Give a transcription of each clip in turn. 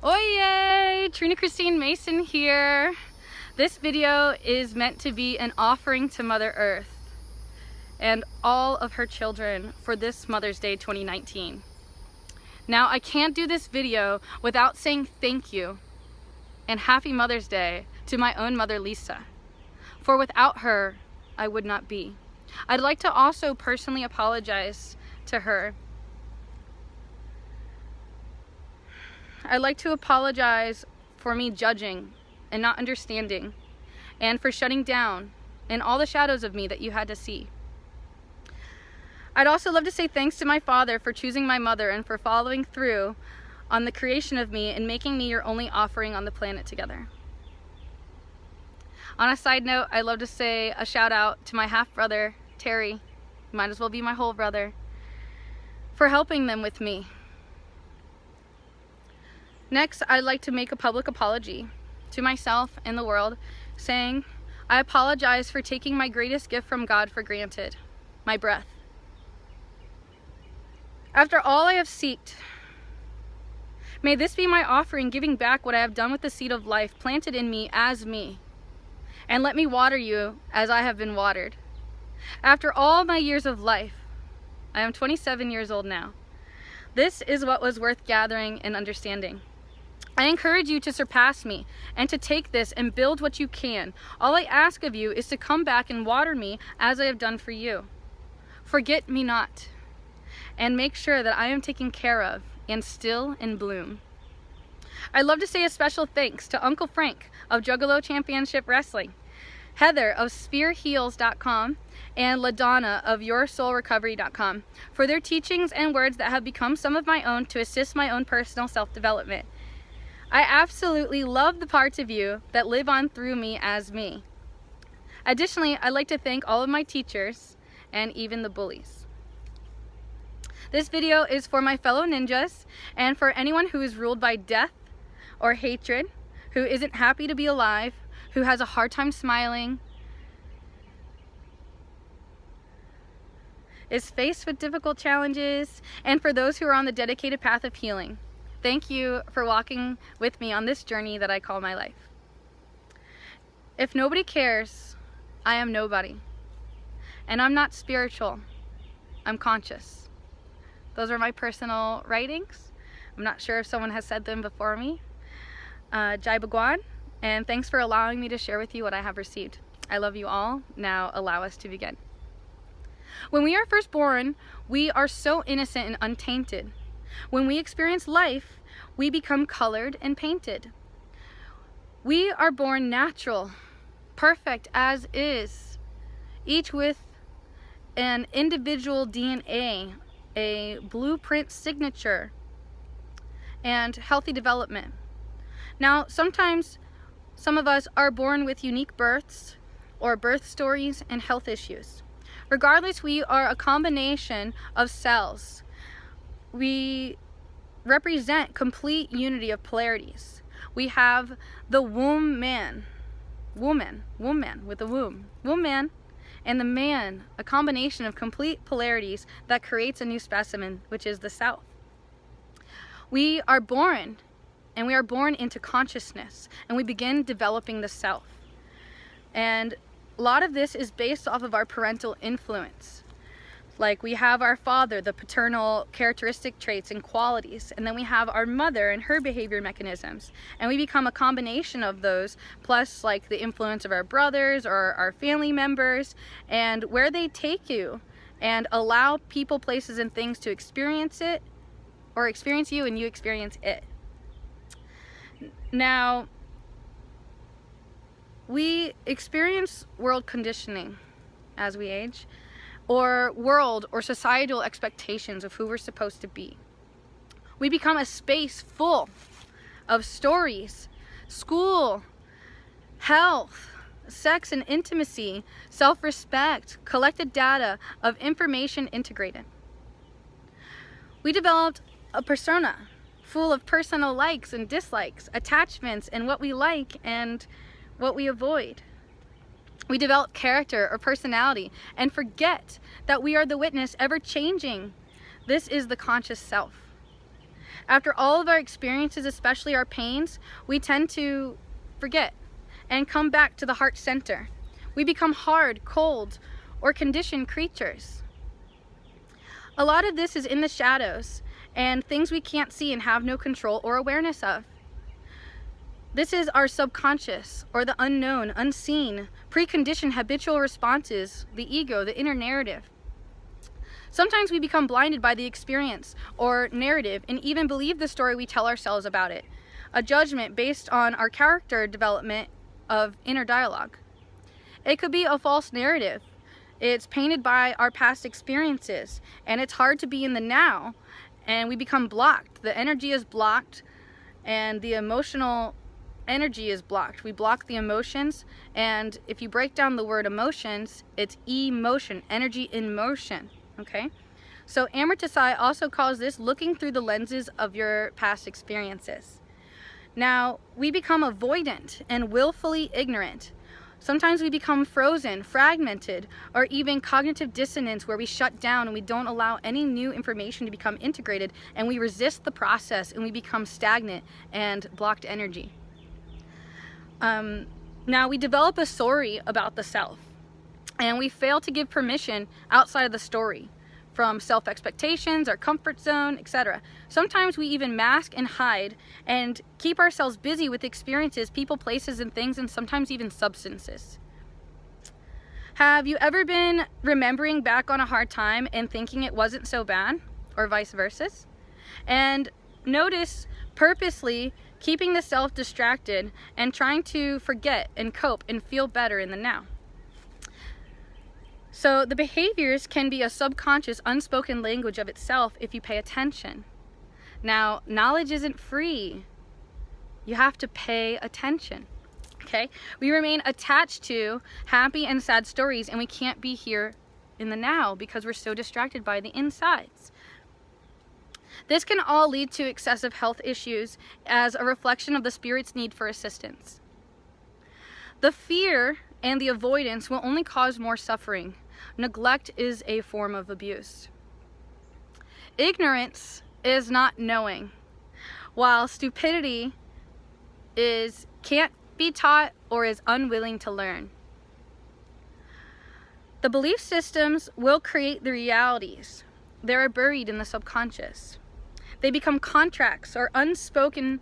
Oye! Trina Christine Mason here. This video is meant to be an offering to Mother Earth and all of her children for this Mother's Day 2019. Now, I can't do this video without saying thank you and happy Mother's Day to my own mother, Lisa. For without her, I would not be. I'd like to also personally apologize to her. I'd like to apologize for me judging and not understanding, and for shutting down and all the shadows of me that you had to see. I'd also love to say thanks to my father for choosing my mother and for following through on the creation of me and making me your only offering on the planet together. On a side note, I'd love to say a shout out to my half-brother, Terry, might as well be my whole brother, for helping them with me. Next, I'd like to make a public apology to myself and the world, saying, I apologize for taking my greatest gift from God for granted, my breath. After all I have sought, may this be my offering, giving back what I have done with the seed of life planted in me as me, and let me water you as I have been watered. After all my years of life, I am 27 years old now. This is what was worth gathering and understanding. I encourage you to surpass me and to take this and build what you can. All I ask of you is to come back and water me as I have done for you. Forget me not, and make sure that I am taken care of and still in bloom. I'd love to say a special thanks to Uncle Frank of Juggalo Championship Wrestling, Heather of SpearHeals.com, and LaDonna of YourSoulRecovery.com for their teachings and words that have become some of my own to assist my own personal self-development. I absolutely love the parts of you that live on through me as me. Additionally, I'd like to thank all of my teachers and even the bullies. This video is for my fellow ninjas and for anyone who is ruled by death or hatred, who isn't happy to be alive, who has a hard time smiling, is faced with difficult challenges, and for those who are on the dedicated path of healing. Thank you for walking with me on this journey that I call my life. If nobody cares, I am nobody. And I'm not spiritual, I'm conscious. Those are my personal writings. I'm not sure if someone has said them before me. Jai Bhagwan, and thanks for allowing me to share with you what I have received. I love you all. Now allow us to begin. When we are first born, we are so innocent and untainted. When we experience life, we become colored and painted. We are born natural, perfect as is, each with an individual DNA, a blueprint signature, and healthy development. Now, sometimes some of us are born with unique births or birth stories and health issues. Regardless, we are a combination of cells. We represent complete unity of polarities. We have the womb man, woman with a womb man, and the man, a combination of complete polarities that creates a new specimen, which is the self. We are born, and we are born into consciousness, and we begin developing the self. And a lot of this is based off of our parental influence. Like, we have our father, the paternal characteristic traits and qualities, and then we have our mother and her behavior mechanisms, and we become a combination of those, plus like the influence of our brothers or our family members, and where they take you and allow people, places, and things to experience it, or experience you and you experience it. Now, we experience world conditioning as we age, or world or societal expectations of who we're supposed to be. We become a space full of stories, school, health, sex and intimacy, self-respect, collected data of information integrated. We developed a persona full of personal likes and dislikes, attachments, and what we like and what we avoid. We develop character or personality and forget that we are the witness ever changing. This is the conscious self. After all of our experiences, especially our pains, we tend to forget and come back to the heart center. We become hard, cold, or conditioned creatures. A lot of this is in the shadows and things we can't see and have no control or awareness of. This is our subconscious, or the unknown, unseen, preconditioned habitual responses, the ego, the inner narrative. Sometimes we become blinded by the experience or narrative and even believe the story we tell ourselves about it, a judgment based on our character development of inner dialogue. It could be a false narrative. It's painted by our past experiences, and it's hard to be in the now, and we become blocked. The energy is blocked, and the emotional energy is blocked. We block the emotions, and if you break down the word emotions, it's emotion, energy in motion, okay? So Amartya Sai also calls this looking through the lenses of your past experiences. Now, we become avoidant and willfully ignorant. Sometimes we become frozen, fragmented, or even cognitive dissonance where we shut down and we don't allow any new information to become integrated, and we resist the process and we become stagnant and blocked energy. Now we develop a story about the self, and we fail to give permission outside of the story, from self-expectations, our comfort zone, etc. Sometimes we even mask and hide and keep ourselves busy with experiences, people, places, and things, and sometimes even substances. Have you ever been remembering back on a hard time and thinking it wasn't so bad, or vice versa? And notice purposely keeping the self distracted and trying to forget and cope and feel better in the now. So the behaviors can be a subconscious, unspoken language of itself if you pay attention. Now, knowledge isn't free. You have to pay attention, okay? We remain attached to happy and sad stories, and we can't be here in the now because we're so distracted by the insides. This can all lead to excessive health issues as a reflection of the spirit's need for assistance. The fear and the avoidance will only cause more suffering. Neglect is a form of abuse. Ignorance is not knowing, while stupidity can't be taught or is unwilling to learn. The belief systems will create the realities. They are buried in the subconscious. They become contracts or unspoken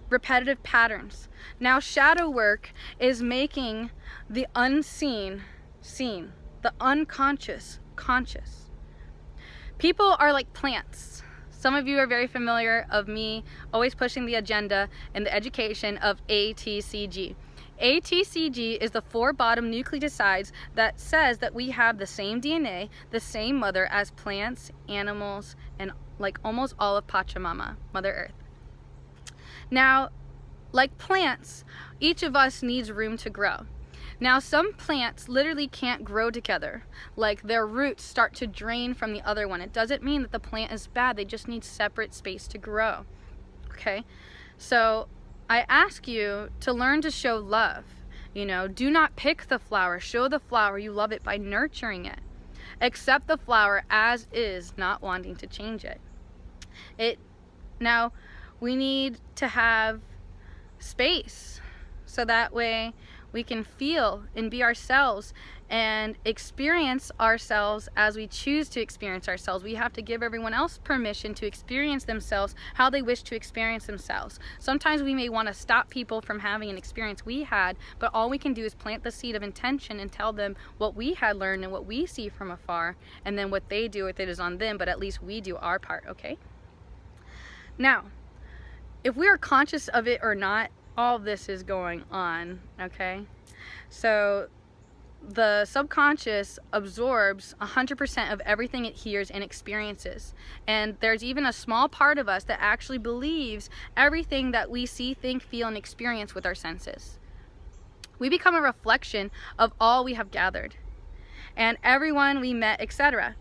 repetitive patterns. Now, shadow work is making the unseen seen, the unconscious conscious. People are like plants. Some of you are very familiar of me always pushing the agenda and the education of ATCG. ATCG is the 4 bottom nucleotides that says that we have the same DNA, the same mother as plants, animals, and like almost all of Pachamama, Mother Earth. Now, like plants, each of us needs room to grow. Now, some plants literally can't grow together. Like their roots start to drain from the other one. It doesn't mean that the plant is bad. They just need separate space to grow. Okay? So I ask you to learn to show love. Do not pick the flower. Show the flower you love it by nurturing it. Accept the flower as is, not wanting to change it. Now, we need to have space so that way we can feel and be ourselves and experience ourselves as we choose to experience ourselves. We have to give everyone else permission to experience themselves how they wish to experience themselves. Sometimes we may want to stop people from having an experience we had, but all we can do is plant the seed of intention and tell them what we had learned and what we see from afar, and then what they do with it is on them, but at least we do our part, okay? Now, if we are conscious of it or not, all this is going on, okay? So the subconscious absorbs 100% of everything it hears and experiences. And there's even a small part of us that actually believes everything that we see, think, feel, and experience with our senses. We become a reflection of all we have gathered and everyone we met, etc.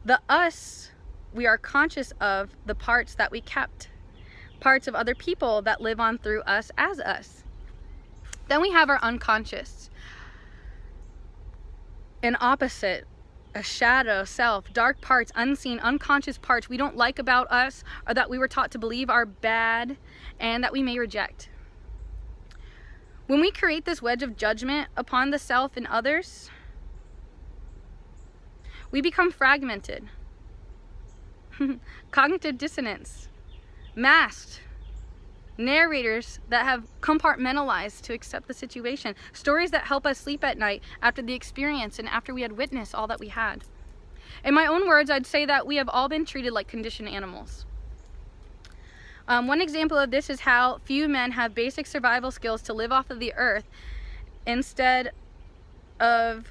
The us, we are conscious of the parts that we kept, parts of other people that live on through us as us. Then we have our unconscious, an opposite a shadow, self, dark parts, unseen, unconscious parts we don't like about us, or that we were taught to believe are bad and that we may reject. When we create this wedge of judgment upon the self and others, we become fragmented, cognitive dissonance, masked, narrators that have compartmentalized to accept the situation, stories that help us sleep at night after the experience and after we had witnessed all that we had. In my own words, I'd say that we have all been treated like conditioned animals. One example of this is how few men have basic survival skills to live off of the earth instead of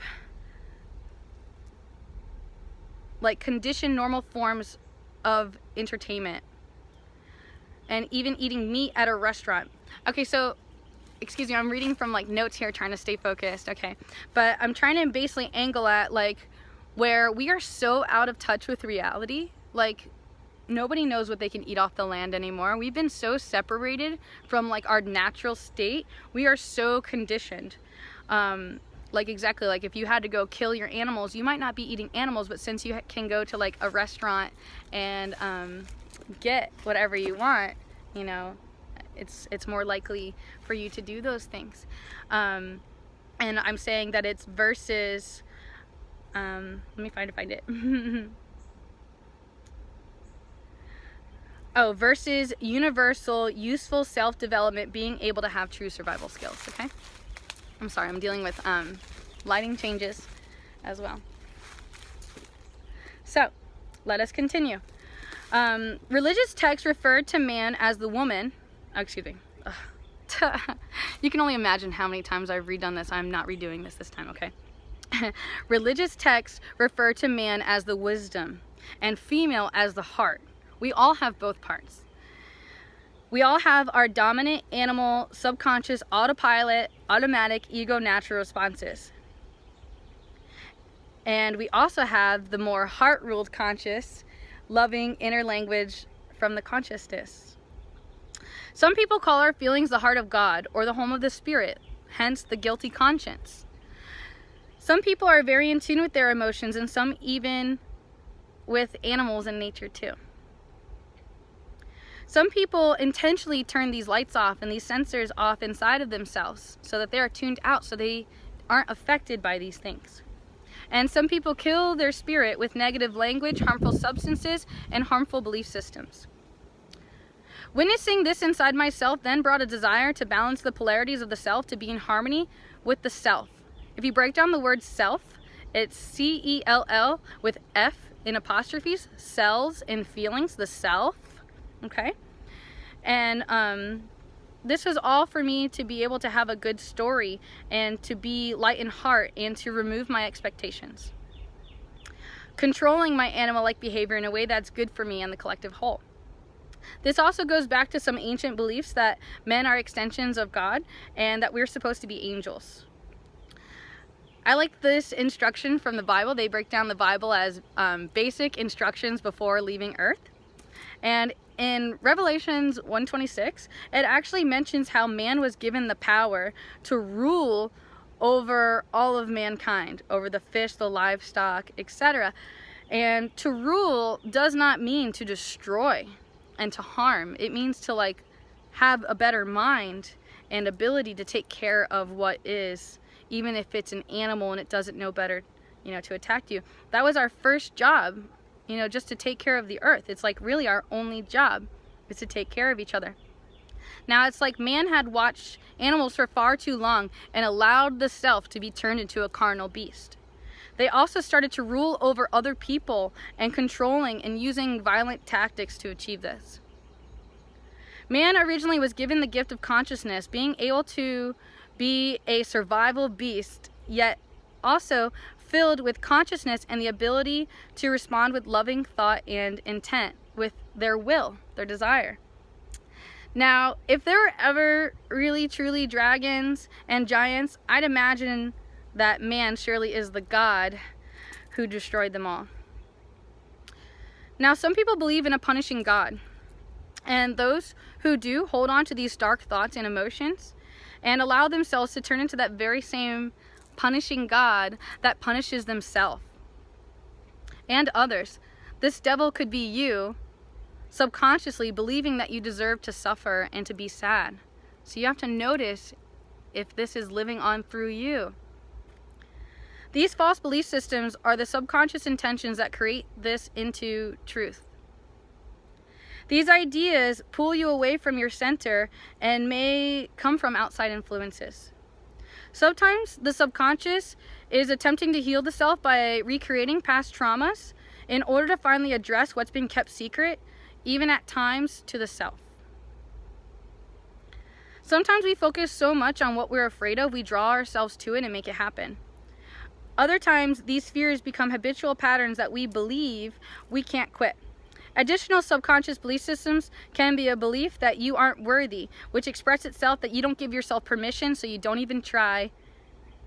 like conditioned normal forms of entertainment and even eating meat at a restaurant. Okay, so excuse me, I'm reading from like notes here trying to stay focused, okay? But I'm trying to basically angle at like where we are so out of touch with reality, like nobody knows what they can eat off the land anymore. We've been so separated from like our natural state. We are so conditioned. Like exactly, like if you had to go kill your animals, you might not be eating animals, but since you can go to like a restaurant and get whatever you want, you know, it's more likely for you to do those things. And I'm saying that it's versus let me find it versus universal useful self-development, being able to have true survival skills. Okay, I'm sorry, I'm dealing with lighting changes as well. So let us continue. Religious texts referred to man as the woman. Oh, excuse me. You can only imagine how many times I've redone this. I'm not redoing this time, okay? Religious texts refer to man as the wisdom and female as the heart. We all have both parts. We all have our dominant animal, subconscious, autopilot, automatic, ego, natural responses. And we also have the more heart-ruled conscious, loving inner language from the consciousness. Some people call our feelings the heart of God or the home of the spirit, hence the guilty conscience. Some people are very in tune with their emotions, and some even with animals and nature too. Some people intentionally turn these lights off and these sensors off inside of themselves so that they are tuned out so they aren't affected by these things. And some people kill their spirit with negative language, harmful substances, and harmful belief systems. Witnessing this inside myself then brought a desire to balance the polarities of the self to be in harmony with the self. If you break down the word self, it's C-E-L-L with F in apostrophes, cells and feelings, the self, okay? And this was all for me to be able to have a good story and to be light in heart and to remove my expectations. Controlling my animal-like behavior in a way that's good for me and the collective whole. This also goes back to some ancient beliefs that men are extensions of God and that we're supposed to be angels. I like this instruction from the Bible. They break down the Bible as basic instructions before leaving Earth. And in Revelations 1:26, it actually mentions how man was given the power to rule over all of mankind, over the fish, the livestock, etc. And to rule does not mean to destroy and to harm. It means to like have a better mind and ability to take care of what is, even if it's an animal and it doesn't know better, you know, to attack you. That was our first job, you know, just to take care of the earth. It's like really our only job is to take care of each other. Now it's like man had watched animals for far too long and allowed the self to be turned into a carnal beast. They also started to rule over other people and controlling and using violent tactics to achieve this. Man originally was given the gift of consciousness, being able to be a survival beast, yet also filled with consciousness and the ability to respond with loving thought and intent, with their will, their desire. Now, if there were ever really truly dragons and giants, I'd imagine that man surely is the God who destroyed them all. Now, some people believe in a punishing God, and those who do hold on to these dark thoughts and emotions and allow themselves to turn into that very same punishing God that punishes themselves. and others. This devil could be you, subconsciously believing that you deserve to suffer and to be sad. So you have to notice if this is living on through you. These false belief systems are the subconscious intentions that create this into truth. These ideas pull you away from your center and may come from outside influences. Sometimes the subconscious is attempting to heal the self by recreating past traumas in order to finally address what's been kept secret, even at times to the self. Sometimes we focus so much on what we're afraid of, we draw ourselves to it and make it happen. Other times, these fears become habitual patterns that we believe we can't quit. Additional subconscious belief systems can be a belief that you aren't worthy, which expresses itself that you don't give yourself permission, so you don't even try,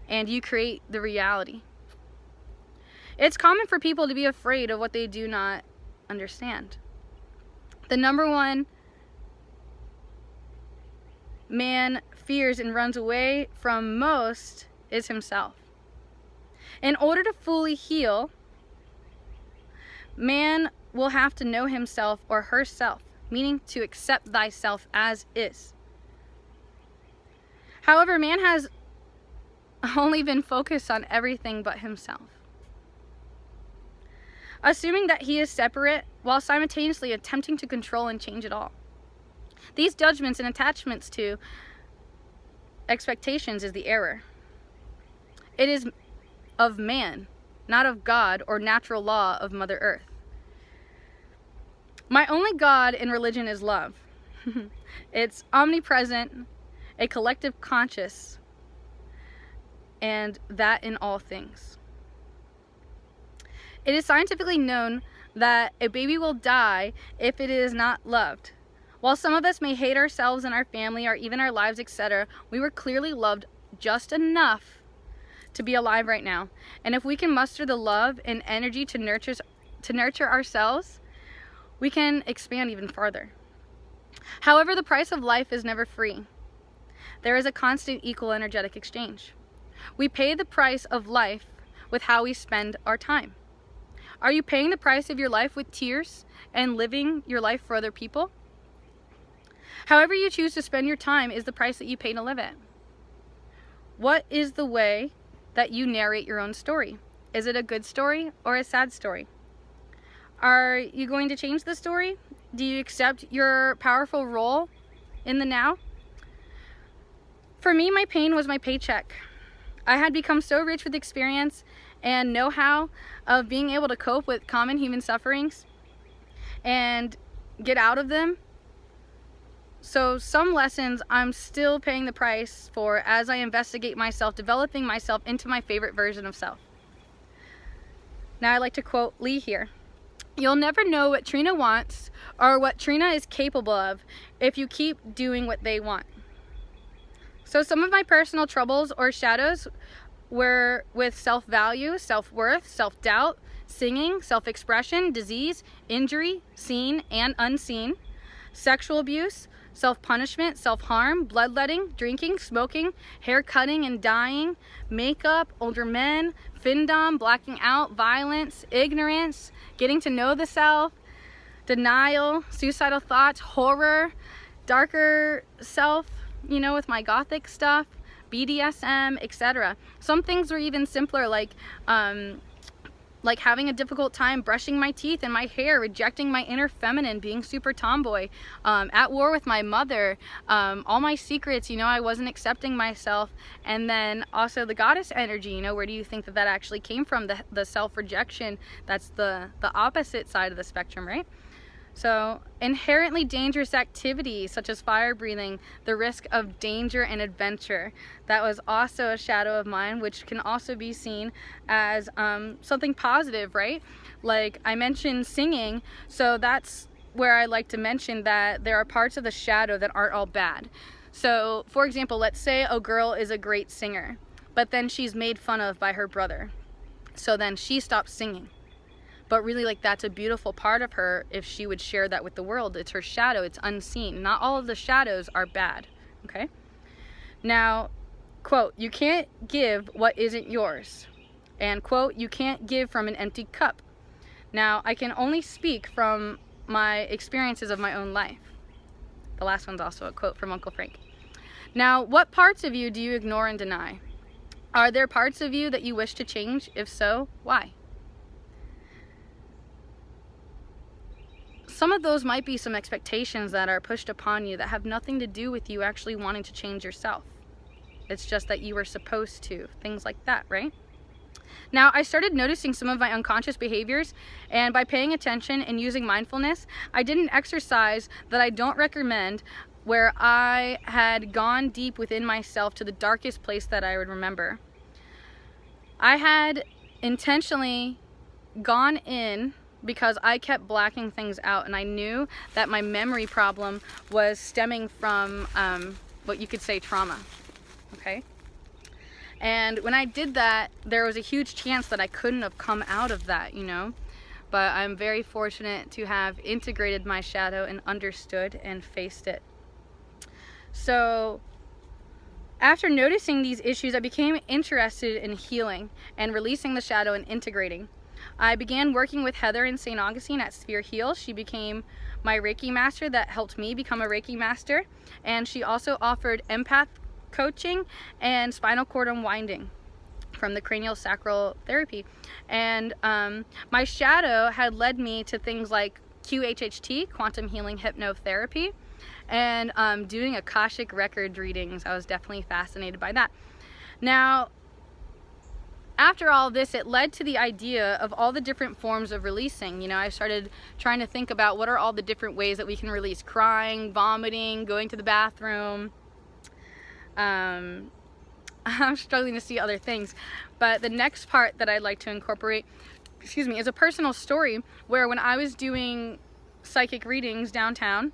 and you create the reality. It's common for people to be afraid of what they do not understand. The number one man fears and runs away from most is himself. In order to fully heal, man will have to know himself or herself, meaning to accept thyself as is. However, man has only been focused on everything but himself, assuming that he is separate while simultaneously attempting to control and change it all. These judgments and attachments to expectations is the error. It is of man, not of God or natural law of Mother Earth. My only God in religion is love. It's omnipresent, a collective conscious, and that in all things. It is scientifically known that a baby will die if it is not loved. While some of us may hate ourselves and our family or even our lives, etc., we were clearly loved just enough to be alive right now. And if we can muster the love and energy to nurture ourselves, we can expand even farther. However, the price of life is never free. There is a constant equal energetic exchange. We pay the price of life with how we spend our time. Are you paying the price of your life with tears and living your life for other people? However you choose to spend your time is the price that you pay to live it. What is the way that you narrate your own story? Is it a good story or a sad story? Are you going to change the story? Do you accept your powerful role in the now? For me, my pain was my paycheck. I had become so rich with experience and know-how of being able to cope with common human sufferings and get out of them. So some lessons I'm still paying the price for as I investigate myself, developing myself into my favorite version of self. Now I like to quote Lee here. You'll never know what Trina wants or what Trina is capable of if you keep doing what they want. So some of my personal troubles or shadows were with self-value, self-worth, self-doubt, singing, self-expression, disease, injury, seen and unseen, sexual abuse, self-punishment, self-harm, bloodletting, drinking, smoking, hair cutting and dyeing, makeup, older men, findom, blacking out, violence, ignorance, getting to know the self, denial, suicidal thoughts, horror, darker self, with my gothic stuff, BDSM, etc. Some things were even simpler, like having a difficult time brushing my teeth and my hair, rejecting my inner feminine, being super tomboy, at war with my mother, all my secrets, I wasn't accepting myself. And then also the goddess energy, where do you think that actually came from? The self-rejection, that's the opposite side of the spectrum, right? So inherently dangerous activities such as fire breathing, the risk of danger and adventure. That was also a shadow of mine, which can also be seen as something positive, right? Like I mentioned singing, so that's where I like to mention that there are parts of the shadow that aren't all bad. So for example, let's say a girl is a great singer, but then she's made fun of by her brother. So then she stops singing. But really, that's a beautiful part of her if she would share that with the world. It's her shadow, it's unseen. Not all of the shadows are bad, okay? Now, quote, you can't give what isn't yours. And quote, you can't give from an empty cup. Now, I can only speak from my experiences of my own life. The last one's also a quote from Uncle Frank. Now, what parts of you do you ignore and deny? Are there parts of you that you wish to change? If so, why? Some of those might be some expectations that are pushed upon you that have nothing to do with you actually wanting to change yourself. It's just that you were supposed to, things like that, right? Now, I started noticing some of my unconscious behaviors, and by paying attention and using mindfulness, I did an exercise that I don't recommend, where I had gone deep within myself to the darkest place that I would remember. I had intentionally gone in because I kept blacking things out, and I knew that my memory problem was stemming from what you could say trauma, okay? And when I did that, there was a huge chance that I couldn't have come out of that, you know? But I'm very fortunate to have integrated my shadow and understood and faced it. So after noticing these issues, I became interested in healing and releasing the shadow and integrating. I began working with Heather in St. Augustine at Sphere Heal. She became my Reiki master that helped me become a Reiki master. And she also offered empath coaching and spinal cord unwinding from the cranial sacral therapy. And my shadow had led me to things like QHHT, quantum healing hypnotherapy, and doing Akashic record readings. I was definitely fascinated by that. Now, after all this, it led to the idea of all the different forms of releasing. You know, I started trying to think about what are all the different ways that we can release: crying, vomiting, going to the bathroom. I'm struggling to see other things, but the next part that I'd like to incorporate, is a personal story where when I was doing psychic readings downtown,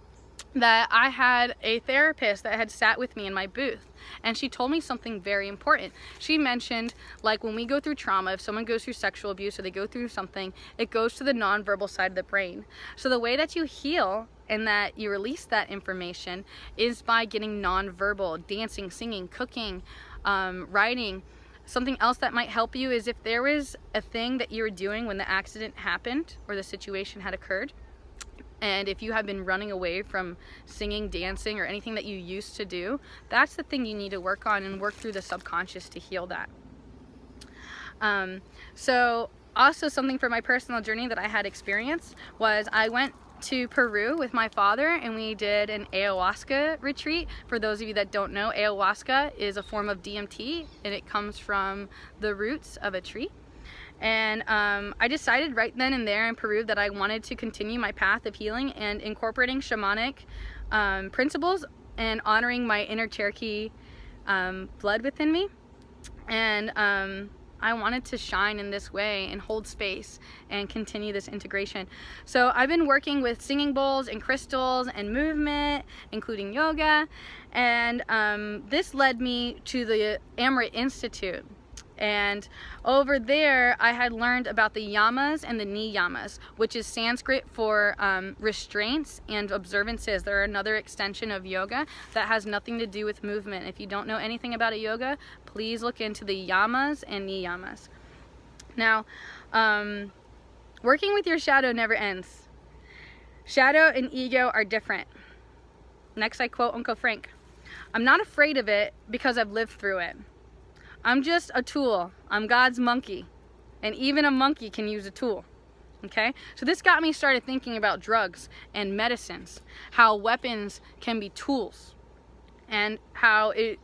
that I had a therapist that had sat with me in my booth, and she told me something very important. She mentioned, like, when we go through trauma, if someone goes through sexual abuse or they go through something, it goes to the nonverbal side of the brain. So the way that you heal and that you release that information is by getting nonverbal, dancing, singing, cooking, writing. Something else that might help you is if there was a thing that you were doing when the accident happened or the situation had occurred, and if you have been running away from singing, dancing, or anything that you used to do, that's the thing you need to work on and work through the subconscious to heal that. So also something for my personal journey that I had experienced was I went to Peru with my father, and we did an ayahuasca retreat. For those of you that don't know, ayahuasca is a form of DMT, and it comes from the roots of a tree. And I decided right then and there in Peru that I wanted to continue my path of healing and incorporating shamanic principles and honoring my inner Cherokee blood within me. And I wanted to shine in this way and hold space and continue this integration. So I've been working with singing bowls and crystals and movement, including yoga. And this led me to the Amrit Institute. And over there, I had learned about the yamas and the niyamas, which is Sanskrit for restraints and observances. They're another extension of yoga that has nothing to do with movement. If you don't know anything about a yoga, please look into the yamas and niyamas. Now, working with your shadow never ends. Shadow and ego are different. Next, I quote Uncle Frank. "I'm not afraid of it because I've lived through it. I'm just a tool. I'm God's monkey. And even a monkey can use a tool." Okay? So this got me started thinking about drugs and medicines, how weapons can be tools, and how it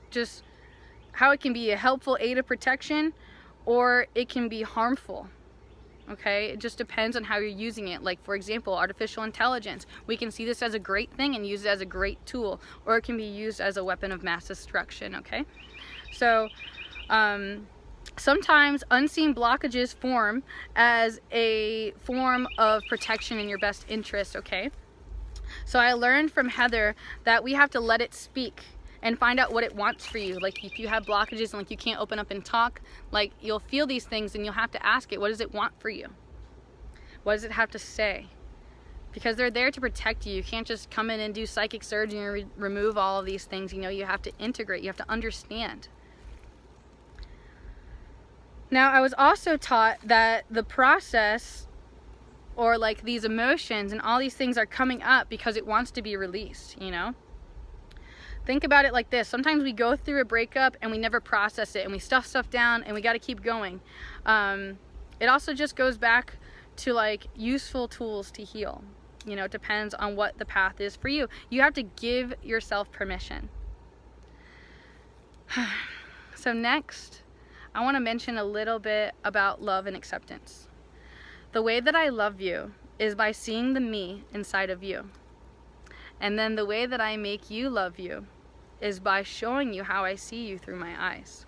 can be a helpful aid of protection, or it can be harmful. Okay? It just depends on how you're using it. Like, for example, artificial intelligence. We can see this as a great thing and use it as a great tool, or it can be used as a weapon of mass destruction. Okay? So sometimes unseen blockages form as a form of protection in your best interest, okay? So I learned from Heather that we have to let it speak and find out what it wants for you. Like, if you have blockages and like you can't open up and talk, like, you'll feel these things and you'll have to ask it, what does it want for you? What does it have to say? Because they're there to protect you. You can't just come in and do psychic surgery and remove all of these things. You know, you have to integrate, you have to understand. Now, I was also taught that the process or like these emotions and all these things are coming up because it wants to be released, you know? Think about it like this. Sometimes we go through a breakup and we never process it and we stuff stuff down and we got to keep going. It also just goes back to like useful tools to heal. You know, it depends on what the path is for you. You have to give yourself permission. So next, I want to mention a little bit about love and acceptance. The way that I love you is by seeing the me inside of you. And then the way that I make you love you is by showing you how I see you through my eyes.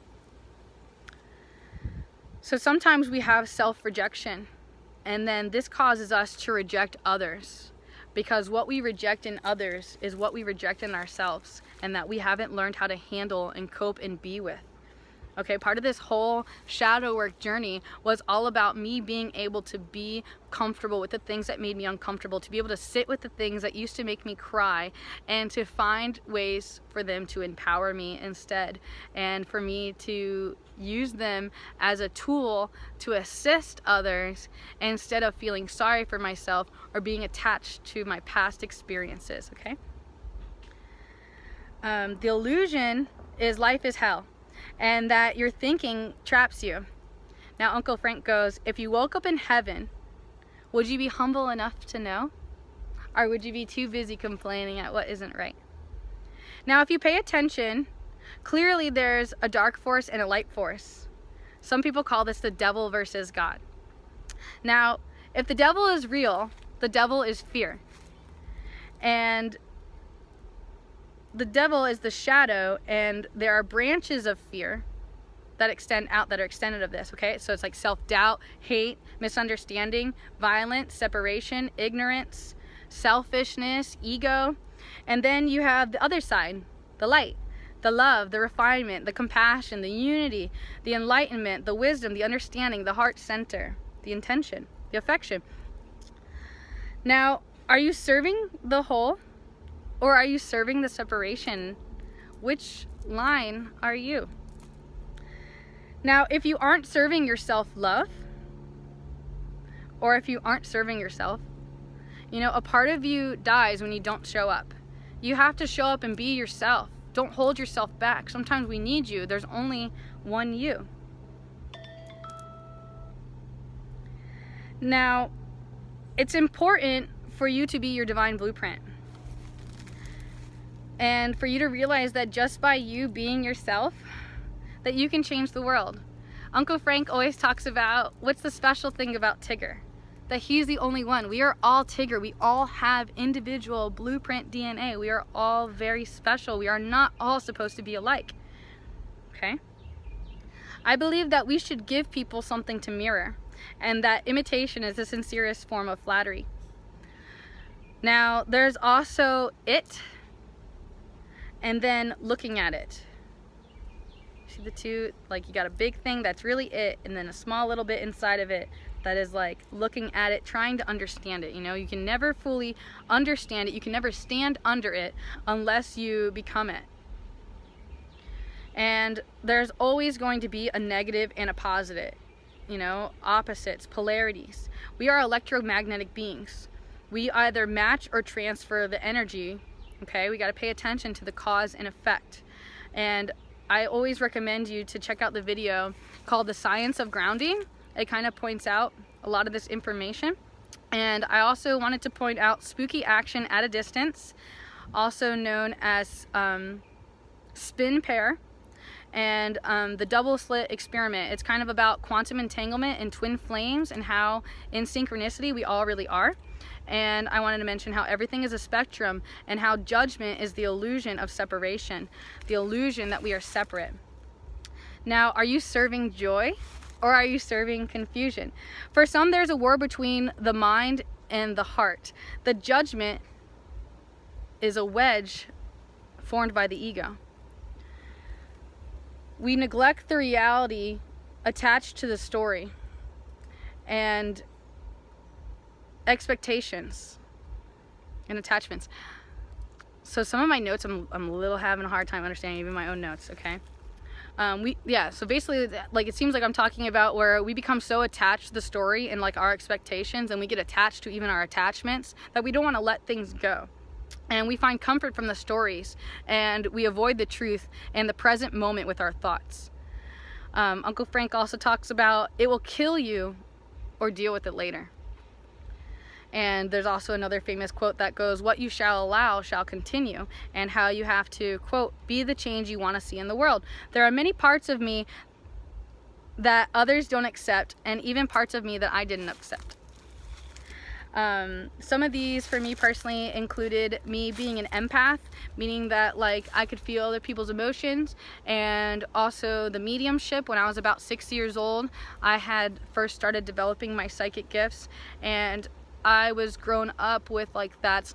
So sometimes we have self-rejection, and then this causes us to reject others, because what we reject in others is what we reject in ourselves, and that we haven't learned how to handle and cope and be with. Okay, part of this whole shadow work journey was all about me being able to be comfortable with the things that made me uncomfortable, to be able to sit with the things that used to make me cry, and to find ways for them to empower me instead, and for me to use them as a tool to assist others instead of feeling sorry for myself or being attached to my past experiences, okay? The illusion is life is hell, and that your thinking traps you. Now Uncle Frank goes, if you woke up in heaven, would you be humble enough to know? Or would you be too busy complaining at what isn't right? Now if you pay attention, clearly there's a dark force and a light force. Some people call this the devil versus God. Now, if the devil is real, the devil is fear. And the devil is the shadow, and there are branches of fear that extend out, that are extended of this, okay? So it's like self-doubt, hate, misunderstanding, violence, separation, ignorance, selfishness, ego. And then you have the other side, the light, the love, the refinement, the compassion, the unity, the enlightenment, the wisdom, the understanding, the heart center, the intention, the affection. Now, are you serving the whole? Or are you serving the separation? Which line are you? Now, if you aren't serving your self-love, or if you aren't serving yourself, you know, a part of you dies when you don't show up. You have to show up and be yourself. Don't hold yourself back. Sometimes we need you. There's only one you. Now, it's important for you to be your divine blueprint. And for you to realize that just by you being yourself, that you can change the world. Uncle Frank always talks about, what's the special thing about Tigger? That he's the only one. We are all Tigger. We all have individual blueprint DNA. We are all very special. We are not all supposed to be alike. Okay? I believe that we should give people something to mirror, and that imitation is the sincerest form of flattery. Now, there's also it, and then looking at it. See the two? Like, you got a big thing that's really it, and then a small little bit inside of it that is like looking at it, trying to understand it. You know, you can never fully understand it. You can never stand under it unless you become it. And there's always going to be a negative and a positive, you know, opposites, polarities. We are electromagnetic beings. We either match or transfer the energy. Okay, we got to pay attention to the cause and effect. And I always recommend you to check out the video called The Science of Grounding. It kind of points out a lot of this information. And I also wanted to point out spooky action at a distance, also known as spin pair, and the double slit experiment. It's kind of about quantum entanglement and twin flames and how in synchronicity we all really are. And I wanted to mention how everything is a spectrum, and how judgment is the illusion of separation, the illusion that we are separate. Now, are you serving joy, or are you serving confusion? For some, there's a war between the mind and the heart. The judgment is a wedge formed by the ego. We neglect the reality attached to the story, and expectations and attachments. So some of my notes I'm a little having a hard time understanding, even my own notes, okay? So basically, like, it seems like I'm talking about where we become so attached to the story and like our expectations, and we get attached to even our attachments, that we don't want to let things go. And we find comfort from the stories, and we avoid the truth and the present moment with our thoughts. Uncle Frank also talks about it will kill you or deal with it later. And there's also another famous quote that goes, what you shall allow shall continue, and how you have to, quote, be the change you want to see in the world. There are many parts of me that others don't accept, and even parts of me that I didn't accept. Some of these for me personally included me being an empath, meaning that like I could feel other people's emotions, and also the mediumship. When I was about 6 years old, I had first started developing my psychic gifts, and I was grown up with like that's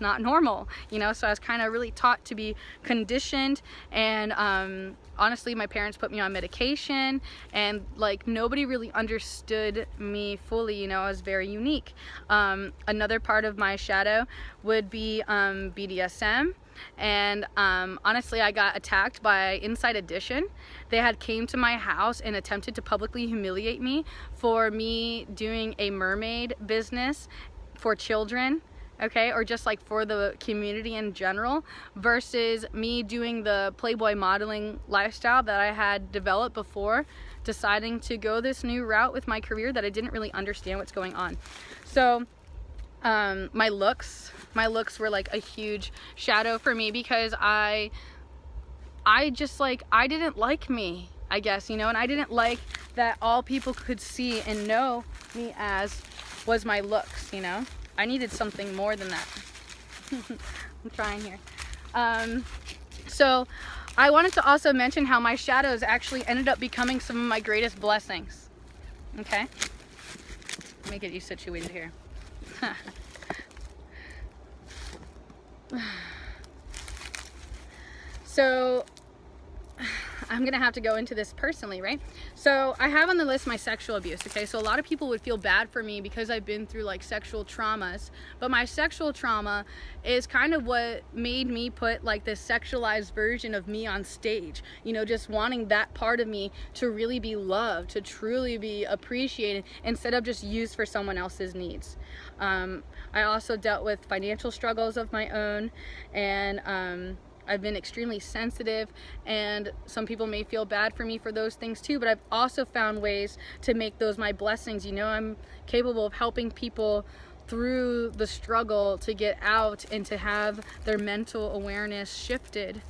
not normal, you know, so I was kind of really taught to be conditioned, and honestly my parents put me on medication, and like nobody really understood me fully, you know. I was very unique. Another part of my shadow would be BDSM. And honestly, I got attacked by Inside Edition. They had came to my house and attempted to publicly humiliate me for me doing a mermaid business for children, okay, or just like for the community in general, versus me doing the Playboy modeling lifestyle that I had developed before deciding to go this new route with my career that I didn't really understand what's going on. So my looks were like a huge shadow for me, because I just like, I didn't like me, I guess, you know, and I didn't like that all people could see and know me as was my looks, you know. I needed something more than that. I'm trying here. So I wanted to also mention how my shadows actually ended up becoming some of my greatest blessings. Okay, let me get you situated here. So I'm gonna have to go into this personally, right? So I have on the list my sexual abuse, okay? So a lot of people would feel bad for me because I've been through like sexual traumas, but my sexual trauma is kind of what made me put like this sexualized version of me on stage, you know, just wanting that part of me to really be loved, to truly be appreciated, instead of just used for someone else's needs. I also dealt with financial struggles of my own, and I've been extremely sensitive, and some people may feel bad for me for those things too, but I've also found ways to make those my blessings. You know, I'm capable of helping people through the struggle to get out and to have their mental awareness shifted.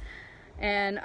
And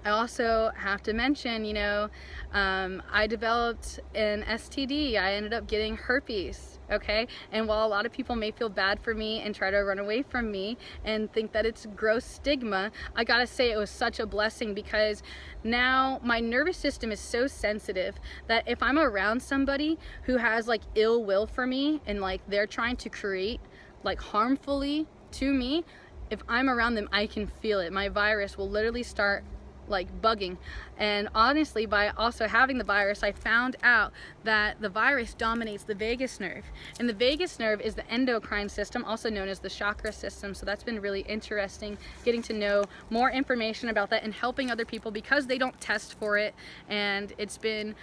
I also have to mention, you know, I developed an STD. I ended up getting herpes, okay? And while a lot of people may feel bad for me and try to run away from me and think that it's gross stigma, I gotta say it was such a blessing, because now my nervous system is so sensitive that if I'm around somebody who has like ill will for me and like they're trying to create like harmfully to me, if I'm around them, I can feel it. My virus will literally start like bugging. And honestly, by also having the virus, I found out that the virus dominates the vagus nerve, and the vagus nerve is the endocrine system, also known as the chakra system. So that's been really interesting, getting to know more information about that and helping other people, because they don't test for it. And it's been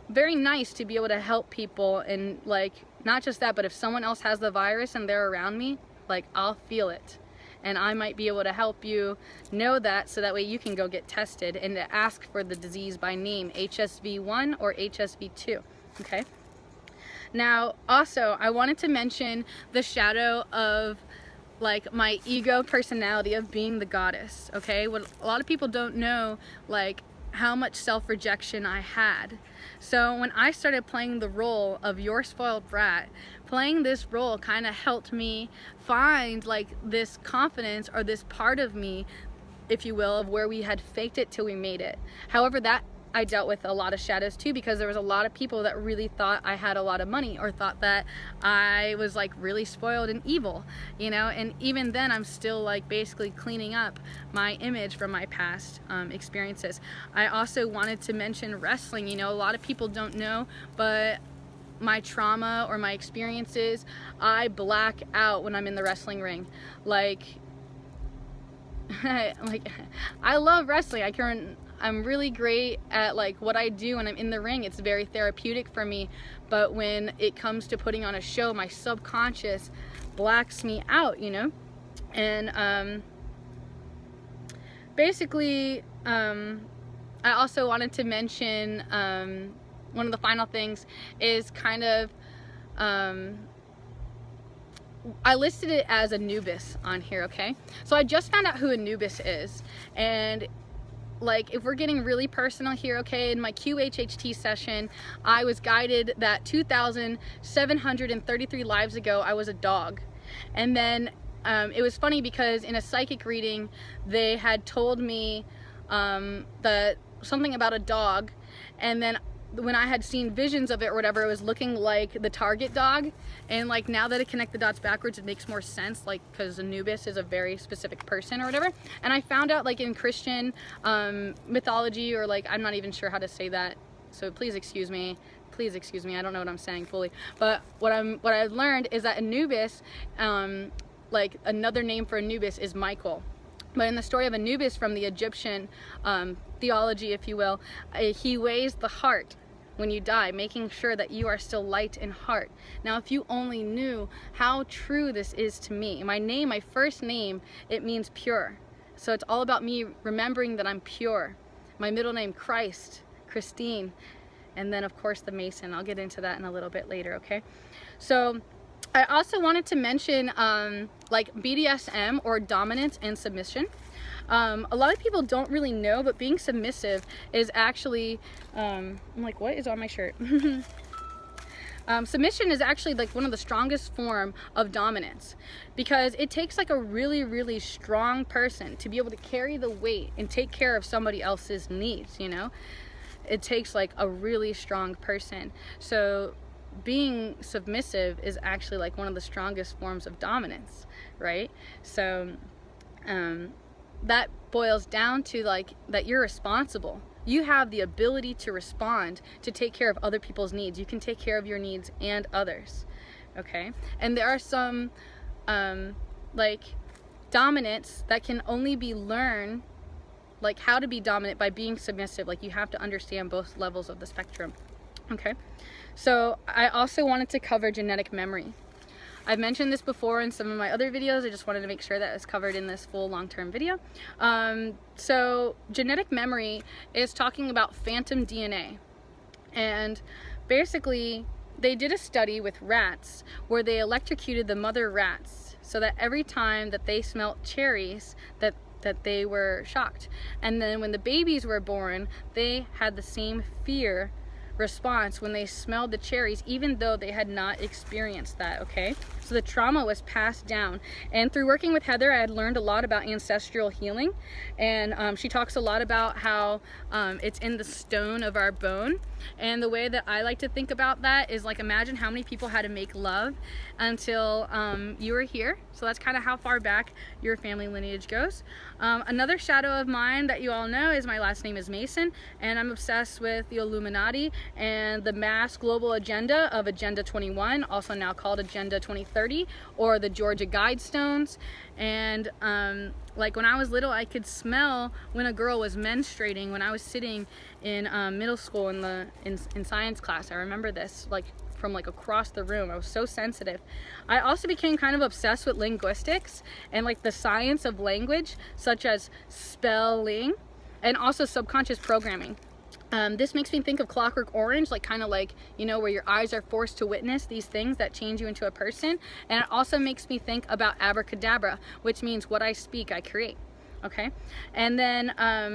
very nice to be able to help people, and like not just that, but if someone else has the virus and they're around me, like I'll feel it, and I might be able to help you know that, so that way you can go get tested and to ask for the disease by name, HSV1 or HSV2, okay? Now, also, I wanted to mention the shadow of like my ego personality of being the goddess, okay? What a lot of people don't know, like how much self-rejection I had. So when I started playing the role of your spoiled brat, playing this role kind of helped me find like this confidence, or this part of me, if you will, of where we had faked it till we made it. However, that I dealt with a lot of shadows too, because there was a lot of people that really thought I had a lot of money, or thought that I was like really spoiled and evil, you know. And even then, I'm still like basically cleaning up my image from my past experiences. I also wanted to mention wrestling. You know, a lot of people don't know, but my trauma or my experiences, I black out when I'm in the wrestling ring. Like, like, I love wrestling. I'm really great at like what I do when I'm in the ring. It's very therapeutic for me. But when it comes to putting on a show, my subconscious blacks me out, you know? And basically, I also wanted to mention one of the final things is kind of, I listed it as Anubis on here, okay? So I just found out who Anubis is, and like, if we're getting really personal here, okay, in my QHHT session, I was guided that 2,733 lives ago, I was a dog. And then it was funny because in a psychic reading, they had told me that something about a dog, and then when I had seen visions of it or whatever, it was looking like the target dog. And like, now that I connect the dots backwards, it makes more sense, like, because Anubis is a very specific person or whatever. And I found out, like, in Christian mythology, or like, I'm not even sure how to say that, so please excuse me, I don't know what I'm saying fully, but what I've learned is that Anubis, like, another name for Anubis is Michael. But in the story of Anubis from the Egyptian theology, if you will, he weighs the heart when you die, making sure that you are still light in heart. Now, if you only knew how true this is to me. My name, my first name, it means pure. So it's all about me remembering that I'm pure. My middle name, Christ, Christine. And then, of course, the Mason. I'll get into that in a little bit later, okay? So I also wanted to mention like BDSM, or dominance and submission. A lot of people don't really know, but being submissive is actually, I'm like, what is on my shirt? Submission is actually like one of the strongest form of dominance, because it takes like a really, really strong person to be able to carry the weight and take care of somebody else's needs, you know? It takes like a really strong person. So being submissive is actually like one of the strongest forms of dominance, right? So that boils down to like that you're responsible. You have the ability to respond, to take care of other people's needs. You can take care of your needs and others, okay? And there are some like dominance that can only be learned, like how to be dominant, by being submissive. Like, you have to understand both levels of the spectrum, okay? So I also wanted to cover genetic memory. I've mentioned this before in some of my other videos. I just wanted to make sure that it's covered in this full long-term video. So genetic memory is talking about phantom DNA. And basically, they did a study with rats where they electrocuted the mother rats so that every time that they smelt cherries, that they were shocked. And then when the babies were born, they had the same fear response when they smelled the cherries, even though they had not experienced that, okay? So the trauma was passed down. And through working with Heather, I had learned a lot about ancestral healing. And she talks a lot about how it's in the stone of our bone. And the way that I like to think about that is like, imagine how many people had to make love until you were here. So that's kind of how far back your family lineage goes. Another shadow of mine that you all know is my last name is Mason, and I'm obsessed with the Illuminati and the mass global agenda of Agenda 21, also now called Agenda 2030, or the Georgia Guidestones. And like, when I was little, I could smell when a girl was menstruating when I was sitting in middle school in science class. I remember this, like, from like across the room. I was so sensitive. I also became kind of obsessed with linguistics and like the science of language, such as spelling and also subconscious programming. This makes me think of Clockwork Orange, like kind of like, you know, where your eyes are forced to witness these things that change you into a person. And it also makes me think about abracadabra, which means what I speak, I create. Okay, and then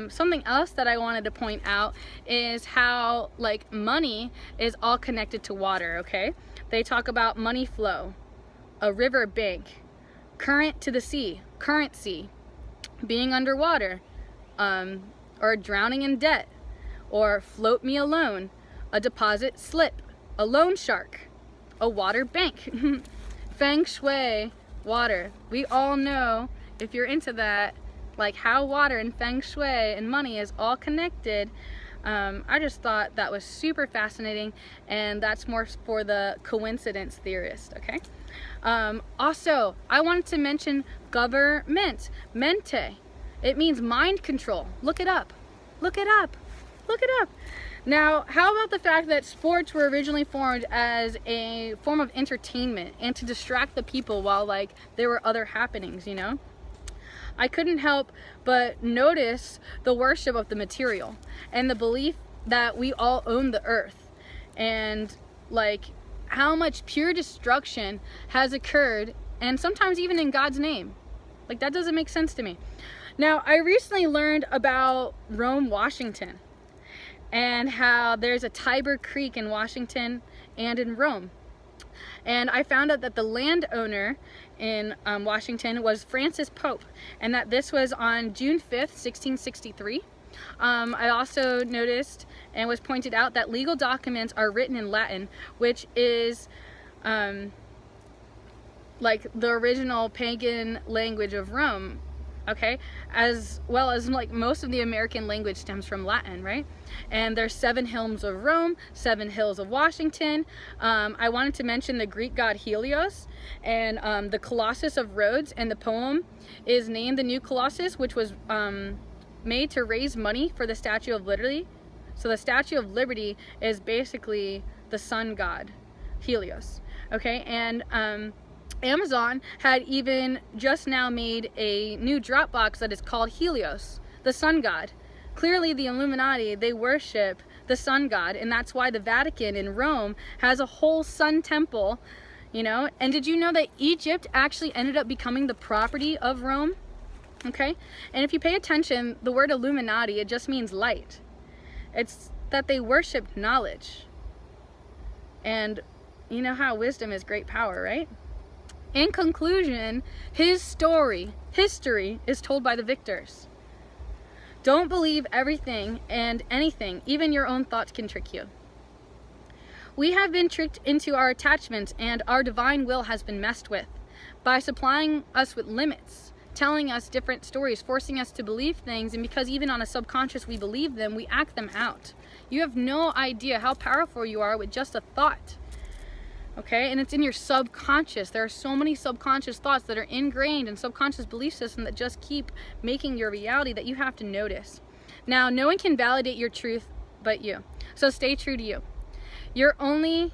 something else that I wanted to point out is how like money is all connected to water. Okay, they talk about money flow, a river bank, current to the sea, currency, being underwater, or drowning in debt, or float me alone, a deposit slip, a loan shark, a water bank, feng shui, water. We all know, if you're into that, like how water and feng shui and money is all connected. I just thought that was super fascinating, and that's more for the coincidence theorist, okay? Also, I wanted to mention government, mente. It means mind control. Look it up. Look it up. Look it up. Now, how about the fact that sports were originally formed as a form of entertainment and to distract the people while like there were other happenings, you know? I couldn't help but notice the worship of the material and the belief that we all own the earth, and like how much pure destruction has occurred, and sometimes even in God's name. Like, that doesn't make sense to me. Now, I recently learned about Rome, Washington, and how there's a Tiber Creek in Washington and in Rome. And I found out that the landowner in Washington was Francis Pope, and that this was on June 5th, 1663. I also noticed and was pointed out that legal documents are written in Latin, which is like the original pagan language of Rome, okay? As well as like most of the American language stems from Latin, right? And there's 7 hills of Rome, 7 hills of Washington. I wanted to mention the Greek god Helios and the Colossus of Rhodes, and the poem is named the New Colossus, which was made to raise money for the Statue of Liberty. So the Statue of Liberty is basically the sun god, Helios, okay? And Amazon had even just now made a new Dropbox that is called Helios, the sun god. Clearly the Illuminati, they worship the sun god, and that's why the Vatican in Rome has a whole sun temple, you know? And did you know that Egypt actually ended up becoming the property of Rome? Okay? And if you pay attention, the word Illuminati, it just means light. It's that they worship knowledge. And you know how wisdom is great power, right? In conclusion, history is told by the victors. Don't believe everything and anything. Even your own thoughts can trick you. We have been tricked into our attachments, and our divine will has been messed with by supplying us with limits, telling us different stories, forcing us to believe things, and because even on a subconscious we believe them, we act them out. You have no idea how powerful you are with just a thought. Okay, and it's in your subconscious. There are so many subconscious thoughts that are ingrained in subconscious belief system that just keep making your reality that you have to notice. Now, no one can validate your truth but you. So stay true to you. You're only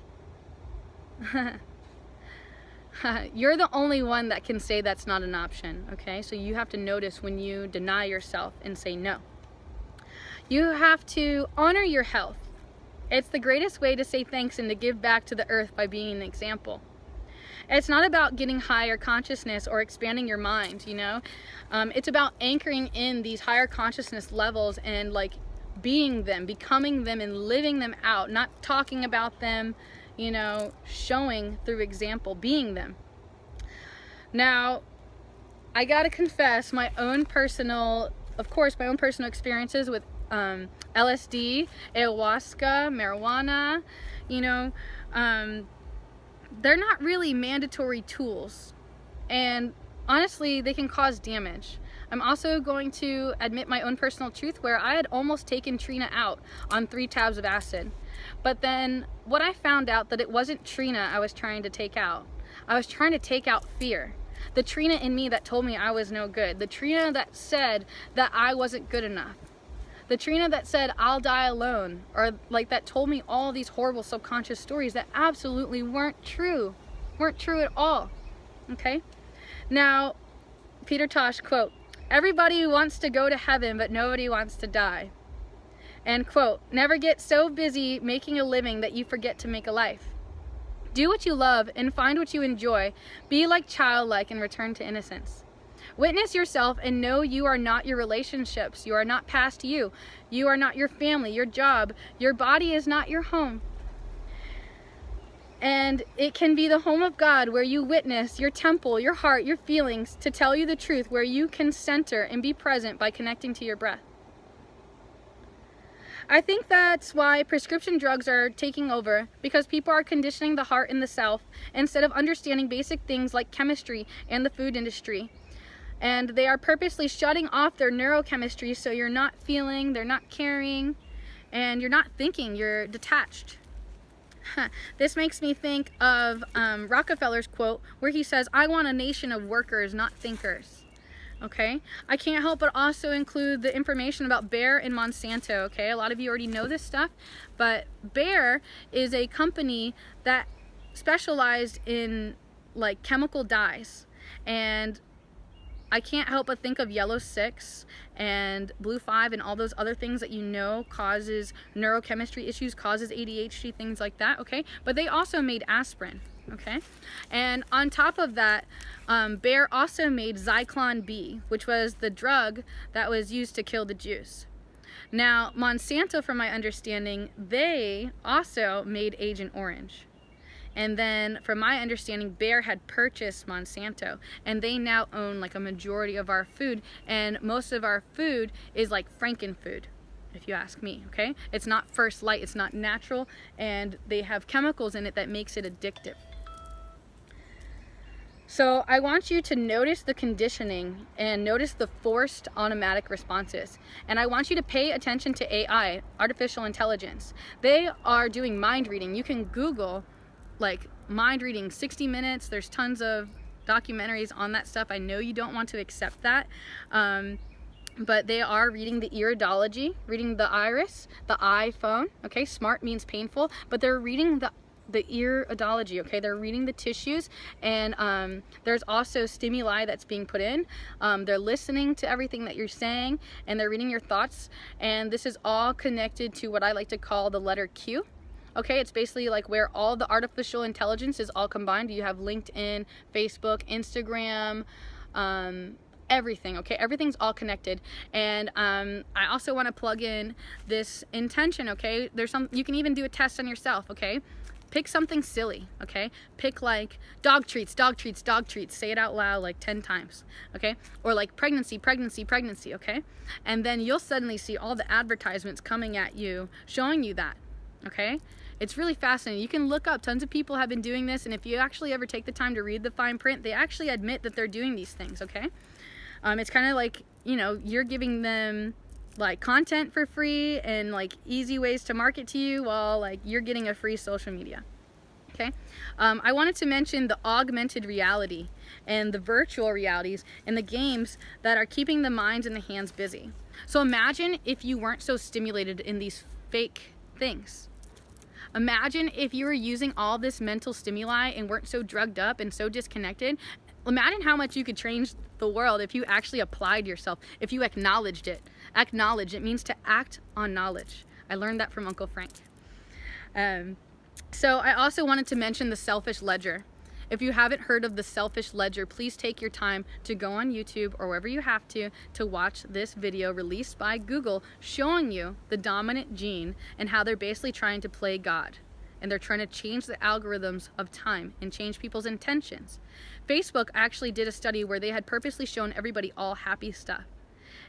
you're the only one that can say that's not an option, okay? So you have to notice when you deny yourself and say no. You have to honor your health. It's the greatest way to say thanks and to give back to the earth by being an example. It's not about getting higher consciousness or expanding your mind, you know? It's about anchoring in these higher consciousness levels and like being them, becoming them, and living them out, not talking about them, you know, showing through example, being them. Now, I gotta confess my own personal experiences with LSD, ayahuasca, marijuana, you know, they're not really mandatory tools, and honestly they can cause damage. I'm also going to admit my own personal truth where I had almost taken Trina out on 3 tabs of acid, but then what I found out that it wasn't Trina I was trying to take out. I was trying to take out fear. The Trina in me that told me I was no good. The Trina that said that I wasn't good enough. The Trina that said I'll die alone, or like that told me all these horrible subconscious stories that absolutely weren't true at all, okay? Now, Peter Tosh, quote, "Everybody wants to go to heaven, but nobody wants to die." And quote, "Never get so busy making a living that you forget to make a life. Do what you love and find what you enjoy. Be like childlike and return to innocence. Witness yourself and know you are not your relationships. You are not past you. You are not your family, your job. Your body is not your home. And it can be the home of God where you witness your temple, your heart, your feelings, to tell you the truth, where you can center and be present by connecting to your breath." I think that's why prescription drugs are taking over, because people are conditioning the heart and the self instead of understanding basic things like chemistry and the food industry. And they are purposely shutting off their neurochemistry, so you're not feeling, they're not caring, and you're not thinking, you're detached. This makes me think of Rockefeller's quote where he says, "I want a nation of workers, not thinkers." okay? I can't help but also include the information about Bayer and Monsanto, okay? A lot of you already know this stuff, but Bayer is a company that specialized in like chemical dyes, and I can't help but think of Yellow 6 and Blue 5 and all those other things that you know causes neurochemistry issues, causes ADHD, things like that, okay? But they also made aspirin, okay? And on top of that, Bayer also made Zyklon B, which was the drug that was used to kill the Jews. Now, Monsanto, from my understanding, they also made Agent Orange. And then, from my understanding, Bayer had purchased Monsanto, and they now own like a majority of our food, and most of our food is like Frankenfood, if you ask me, okay? It's not First Light, it's not natural, and they have chemicals in it that makes it addictive. So I want you to notice the conditioning and notice the forced automatic responses. And I want you to pay attention to AI, artificial intelligence. They are doing mind reading. You can Google like mind reading 60 minutes. There's tons of documentaries on that stuff. I know you don't want to accept that, but they are reading the iridology, reading the iris, the iPhone, okay? Smart means painful, but they're reading the iridology, okay? They're reading the tissues, and there's also stimuli that's being put in. They're listening to everything that you're saying, and they're reading your thoughts, and this is all connected to what I like to call the letter Q. Okay, it's basically like where all the artificial intelligence is all combined. You have LinkedIn, Facebook, Instagram, everything, okay? Everything's all connected. And I also want to plug in this intention, okay? You can even do a test on yourself, okay? Pick something silly, okay? Pick like dog treats, dog treats, dog treats. Say it out loud like 10 times, okay? Or like pregnancy, pregnancy, pregnancy, okay? And then you'll suddenly see all the advertisements coming at you, showing you that, okay? It's really fascinating. You can look up, tons of people have been doing this, and if you actually ever take the time to read the fine print, they actually admit that they're doing these things, okay? It's kind of like, you know, you're giving them like content for free and like easy ways to market to you while like you're getting a free social media, okay? I wanted to mention the augmented reality and the virtual realities and the games that are keeping the minds and the hands busy. So imagine if you weren't so stimulated in these fake things. Imagine if you were using all this mental stimuli and weren't so drugged up and so disconnected. Imagine how much you could change the world if you actually applied yourself, if you acknowledged it. Acknowledge, it means to act on knowledge. I learned that from Uncle Frank. So I also wanted to mention the selfish ledger. If you haven't heard of the selfish ledger, please take your time to go on YouTube or wherever you have to watch this video released by Google showing you the dominant gene and how they're basically trying to play God. And they're trying to change the algorithms of time and change people's intentions. Facebook actually did a study where they had purposely shown everybody all happy stuff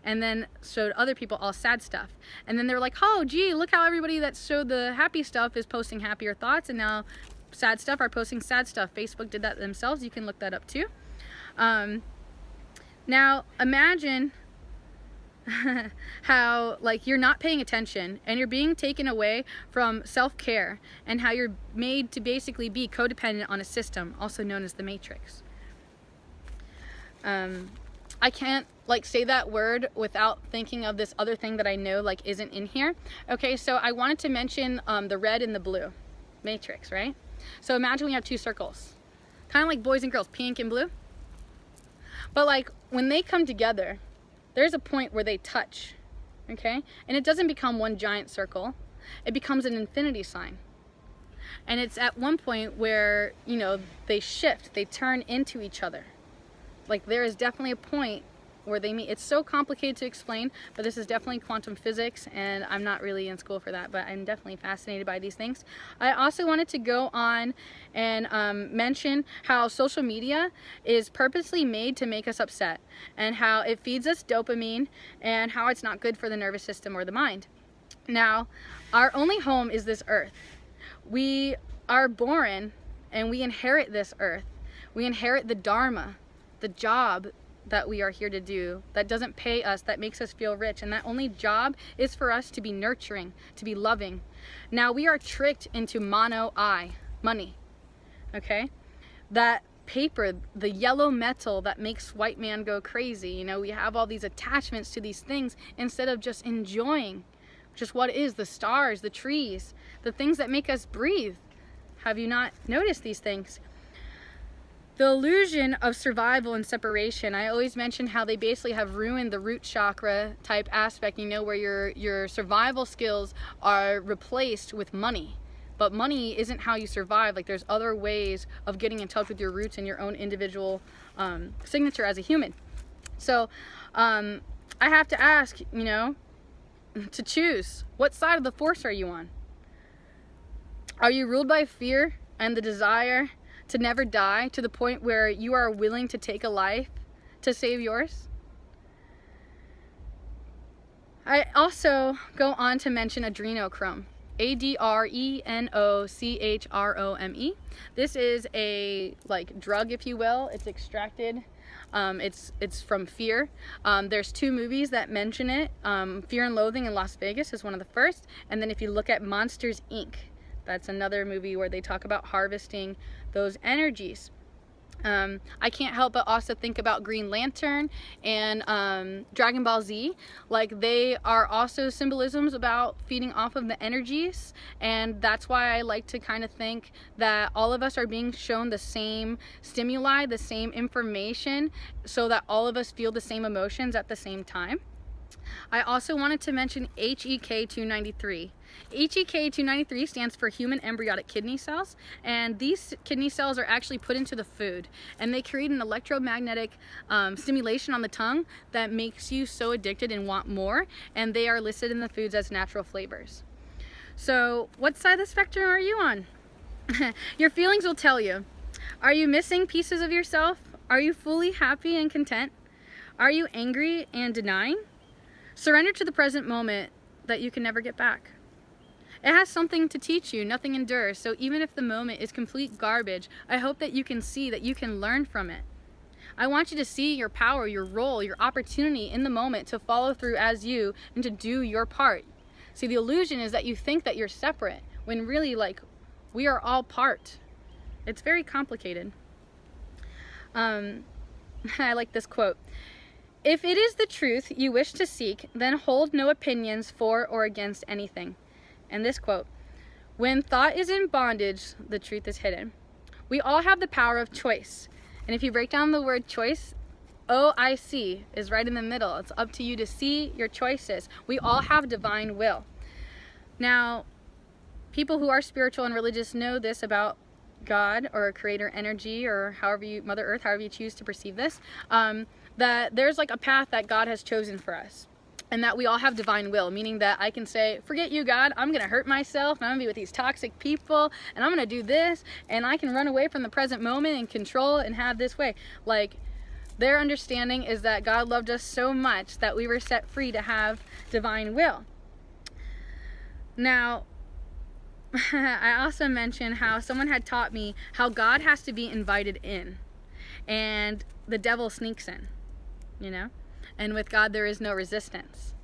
and then showed other people all sad stuff. And then they were like, oh, gee, look how everybody that showed the happy stuff is posting happier thoughts, and now sad stuff are posting sad stuff. Facebook did that themselves. You can look that up too. Now imagine how like you're not paying attention and you're being taken away from self-care, and how you're made to basically be codependent on a system, also known as the Matrix. I can't like say that word without thinking of this other thing that I know like isn't in here. Okay, so I wanted to mention the red and the blue matrix, right? So imagine we have two circles, kind of like boys and girls, pink and blue. But like when they come together, there's a point where they touch, okay? And it doesn't become one giant circle. It becomes an infinity sign. And it's at one point where, you know, they shift, they turn into each other. Like there is definitely a point where they meet. It's so complicated to explain, but this is definitely quantum physics, and I'm not really in school for that, but I'm definitely fascinated by these things. I also wanted to go on and mention how social media is purposely made to make us upset, and how it feeds us dopamine, and how it's not good for the nervous system or the mind. Now, our only home is this earth. We are born and we inherit this earth. We inherit the dharma, the job that we are here to do, that doesn't pay us, that makes us feel rich, and that only job is for us to be nurturing, to be loving. Now we are tricked into mono-I, money, okay? That paper, the yellow metal that makes white man go crazy. You know, we have all these attachments to these things instead of just enjoying just what is, the stars, the trees, the things that make us breathe. Have you not noticed these things? The illusion of survival and separation. I always mention how they basically have ruined the root chakra type aspect, you know, where your survival skills are replaced with money. But money isn't how you survive. Like, there's other ways of getting in touch with your roots and your own individual signature as a human. So I have to ask, you know, to choose, what side of the force are you on? Are you ruled by fear and the desire to never die to the point where you are willing to take a life to save yours? I also go on to mention adrenochrome. ADRENOCHROME. This is a drug, if you will. It's extracted. It's from Fear. There's 2 movies that mention it. Fear and Loathing in Las Vegas is one of the first. And then if you look at Monsters, Inc., that's another movie where they talk about harvesting those energies. I can't help but also think about Green Lantern and Dragon Ball Z. Like, they are also symbolisms about feeding off of the energies, and that's why I like to kind of think that all of us are being shown the same stimuli, the same information, so that all of us feel the same emotions at the same time. I also wanted to mention HEK293. HEK293 stands for human embryonic kidney cells, and these kidney cells are actually put into the food, and they create an electromagnetic stimulation on the tongue that makes you so addicted and want more, and they are listed in the foods as natural flavors. So what side of the spectrum are you on? Your feelings will tell you. Are you missing pieces of yourself? Are you fully happy and content? Are you angry and denying? Surrender to the present moment that you can never get back. It has something to teach you. Nothing endures. So even if the moment is complete garbage, I hope that you can see that you can learn from it. I want you to see your power, your role, your opportunity in the moment to follow through as you and to do your part. See, the illusion is that you think that you're separate when really, we are all part. It's very complicated. I like this quote. If it is the truth you wish to seek, then hold no opinions for or against anything. And this quote, when thought is in bondage, the truth is hidden. We all have the power of choice. And if you break down the word choice, OIC is right in the middle. It's up to you to see your choices. We all have divine will. Now, people who are spiritual and religious know this about God or creator energy, or Mother Earth, however you choose to perceive this, that there's a path that God has chosen for us, and that we all have divine will, meaning that I can say, forget you, God, I'm gonna hurt myself, and I'm gonna be with these toxic people, and I'm gonna do this, and I can run away from the present moment and control and have this way. Their understanding is that God loved us so much that we were set free to have divine will. Now, I also mentioned how someone had taught me how God has to be invited in, and the devil sneaks in, you know? And with God, there is no resistance.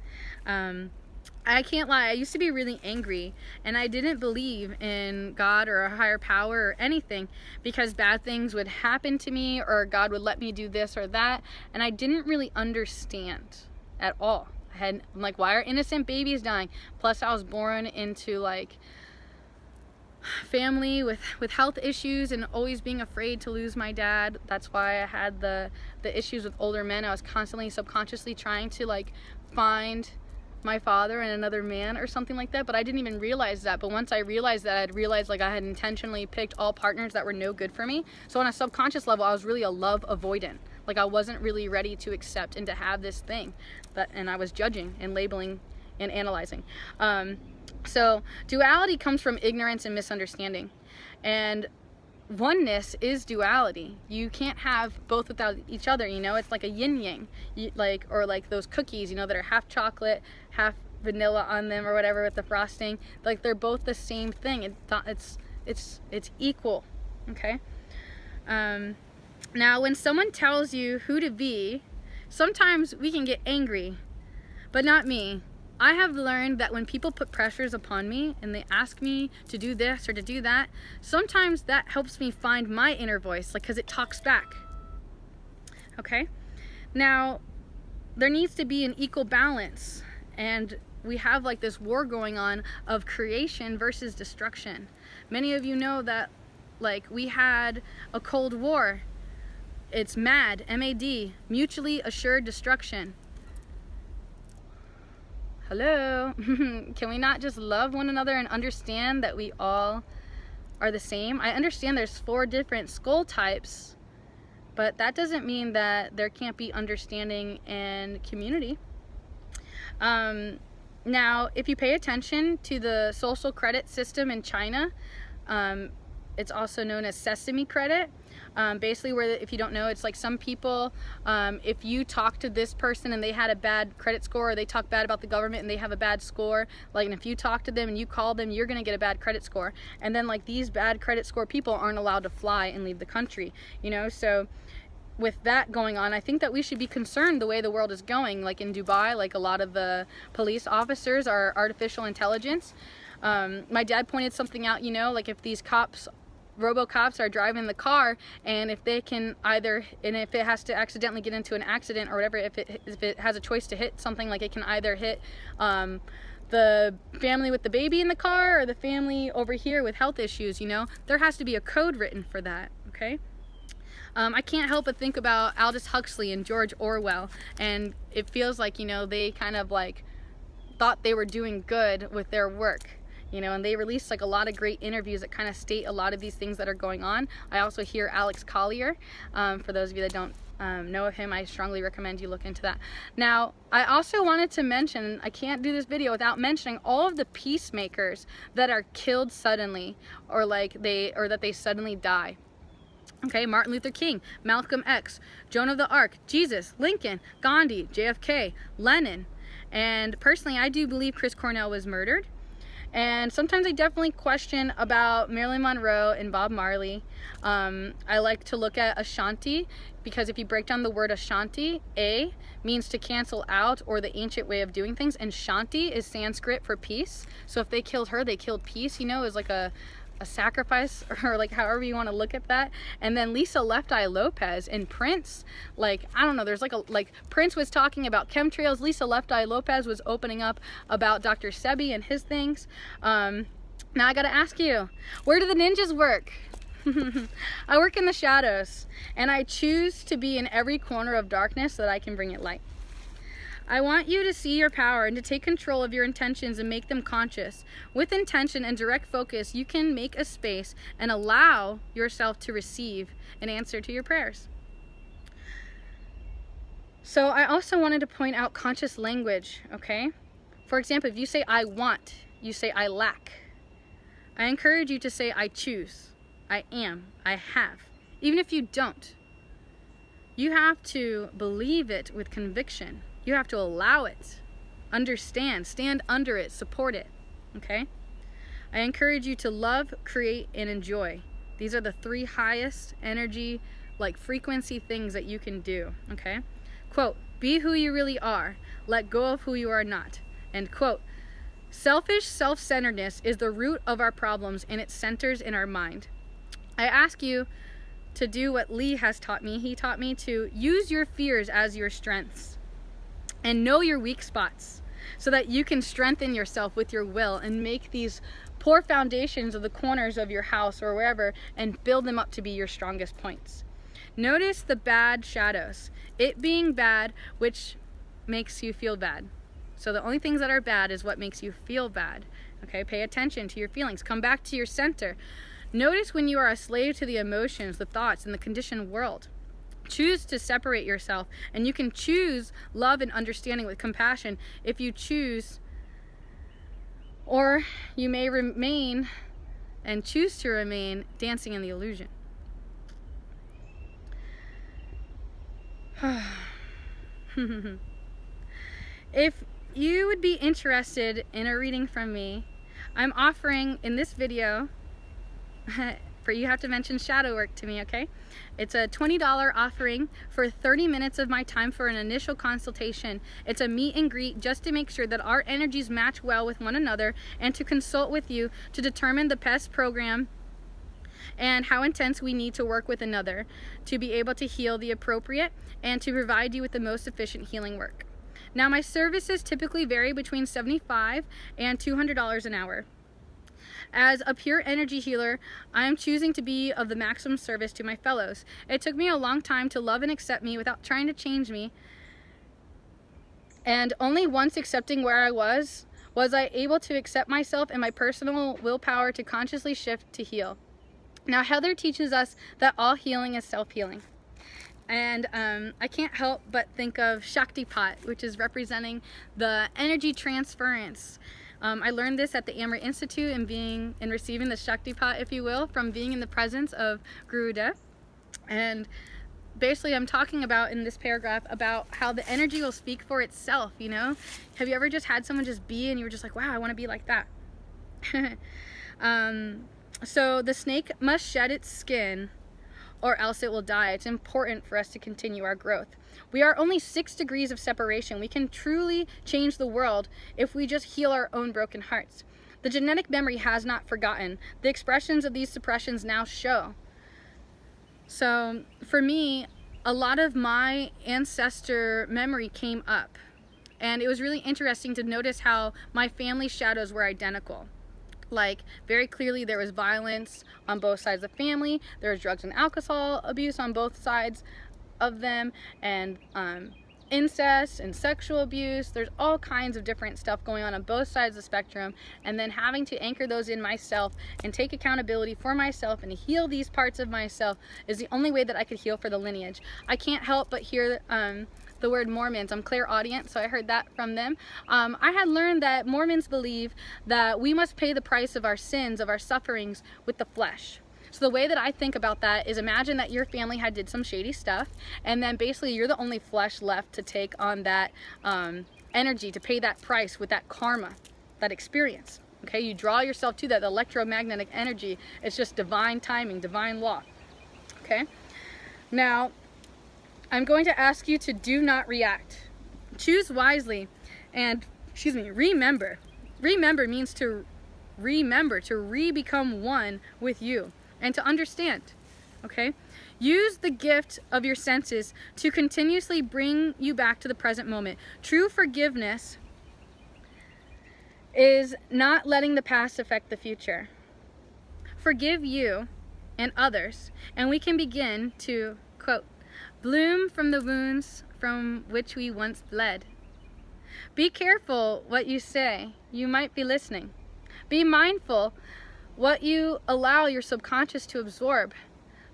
I can't lie, I used to be really angry, and I didn't believe in God or a higher power or anything, because bad things would happen to me, or God would let me do this or that, and I didn't really understand at all. I'm like, why are innocent babies dying? Plus, I was born into family with health issues and always being afraid to lose my dad. That's why I had the issues with older men. I was constantly subconsciously trying to find my father and another man or something like that, but I didn't even realize that. But once I realized that, I'd realized I had intentionally picked all partners that were no good for me. So on a subconscious level, I was really a love avoidant. I wasn't really ready to accept and to have this thing, and I was judging and labeling and analyzing. So duality comes from ignorance and misunderstanding, and oneness is duality. You can't have both without each other, you know? It's like a yin yang, or those cookies, that are half chocolate, half vanilla on them or whatever with the frosting. They're both the same thing. It's equal, okay? Now, when someone tells you who to be, sometimes we can get angry, but not me. I have learned that when people put pressures upon me and they ask me to do this or to do that, sometimes that helps me find my inner voice, like, because it talks back. Okay? Now, there needs to be an equal balance, and we have like this war going on of creation versus destruction. Many of you know that, like, we had a Cold War. It's MAD, M-A-D, mutually assured destruction. Hello? Can we not just love one another and understand that we all are the same? I understand there's 4 different skull types, but that doesn't mean that there can't be understanding and community. Now, if you pay attention to the social credit system in China, it's also known as Sesame Credit. Basically, where, if you don't know, it's like some people, if you talk to this person and they had a bad credit score, or they talk bad about the government and they have a bad score, like, and if you talk to them and you call them, you're gonna get a bad credit score. And then, like, these bad credit score people aren't allowed to fly and leave the country, you know? So with that going on, I think that we should be concerned the way the world is going. Like in Dubai, like, a lot of the police officers are artificial intelligence. My dad pointed something out, you know, like, if these cops, robo-cops, are driving the car, and if they can either, and if it has to accidentally get into an accident or whatever, if it has a choice to hit something, like, it can either hit the family with the baby in the car or the family over here with health issues, you know, there has to be a code written for that, okay? I can't help but think about Aldous Huxley and George Orwell, and it feels like, you know, they kind of like thought they were doing good with their work. You know, and they released like a lot of great interviews that kind of state a lot of these things that are going on. I also hear Alex Collier. For those of you that don't know of him, I strongly recommend you look into that. Now, I also wanted to mention, I can't do this video without mentioning all of the peacemakers that are killed suddenly, or that they suddenly die. Okay, Martin Luther King, Malcolm X, Joan of the Arc, Jesus, Lincoln, Gandhi, JFK, Lenin. And personally, I do believe Chris Cornell was murdered. And sometimes I definitely question about Marilyn Monroe and Bob Marley. I like to look at Ashanti, because if you break down the word Ashanti, A means to cancel out, or the ancient way of doing things, and Shanti is Sanskrit for peace. So if they killed her, they killed peace, you know, is like a sacrifice, or like however you want to look at that. And then Lisa Left Eye Lopez and Prince, like, I don't know, there's like Prince was talking about chemtrails, Lisa Left Eye Lopez was opening up about Dr. Sebi and his things. Now I gotta ask you, where do the ninjas work? I work in the shadows, and I choose to be in every corner of darkness so that I can bring it light. I want you to see your power and to take control of your intentions and make them conscious. With intention and direct focus, you can make a space and allow yourself to receive an answer to your prayers. So I also wanted to point out conscious language, okay? For example, if you say I want, you say I lack. I encourage you to say I choose, I am, I have. Even if you don't, you have to believe it with conviction. You have to allow it, understand, stand under it, support it, okay? I encourage you to love, create, and enjoy. These are the 3 highest energy, like, frequency things that you can do, okay? Quote, be who you really are. Let go of who you are not. And quote, selfish self-centeredness is the root of our problems, and it centers in our mind. I ask you to do what Lee has taught me. He taught me to use your fears as your strengths. And know your weak spots so that you can strengthen yourself with your will and make these poor foundations of the corners of your house or wherever and build them up to be your strongest points. Notice the bad shadows, it being bad, which makes you feel bad. So the only things that are bad is what makes you feel bad. Okay, pay attention to your feelings. Come back to your center. Notice when you are a slave to the emotions, the thoughts, and the conditioned world. Choose to separate yourself, and you can choose love and understanding with compassion if you choose, or you may remain and choose to remain dancing in the illusion. If you would be interested in a reading from me, I'm offering in this video but you have to mention shadow work to me, okay? It's a $20 offering for 30 minutes of my time for an initial consultation. It's a meet and greet just to make sure that our energies match well with one another and to consult with you to determine the best program and how intense we need to work with another to be able to heal the appropriate and to provide you with the most efficient healing work. Now, my services typically vary between $75 and $200 an hour. As a pure energy healer, I am choosing to be of the maximum service to my fellows. It took me a long time to love and accept me without trying to change me. And only once accepting where I was I able to accept myself and my personal willpower to consciously shift to heal. Now, Heather teaches us that all healing is self-healing. And I can't help but think of Shaktipat, which is representing the energy transference. I learned this at the Amrit Institute and receiving the Shaktipat, if you will, from being in the presence of Gurudev. And basically I'm talking about in this paragraph about how the energy will speak for itself, you know? Have you ever just had someone just be and you were just like, wow, I want to be like that? So the snake must shed its skin or else it will die. It's important for us to continue our growth. We are only 6 degrees of separation. We can truly change the world if we just heal our own broken hearts. The genetic memory has not forgotten. The expressions of these suppressions now show. So for me, a lot of my ancestor memory came up. And it was really interesting to notice how my family shadows were identical. Like, very clearly there was violence on both sides of the family. There was drugs and alcohol abuse on both sides of them, and incest and sexual abuse. There's all kinds of different stuff going on both sides of the spectrum, and then having to anchor those in myself and take accountability for myself and heal these parts of myself is the only way that I could heal for the lineage. I can't help but hear the word Mormons. I'm clairaudient, so I heard that from them. I had learned that Mormons believe that we must pay the price of our sins, of our sufferings, with the flesh. So the way that I think about that is, imagine that your family did some shady stuff, and then basically you're the only flesh left to take on that energy, to pay that price with that karma, that experience. Okay, you draw yourself to that electromagnetic energy. It's just divine timing, divine law. Okay, now I'm going to ask you to do not react. Choose wisely and, remember. Remember means to remember, to re-become one with you and to understand, okay? Use the gift of your senses to continuously bring you back to the present moment. True forgiveness is not letting the past affect the future. Forgive you and others, and we can begin to, quote, bloom from the wounds from which we once bled. Be careful what you say. You might be listening. Be mindful what you allow your subconscious to absorb.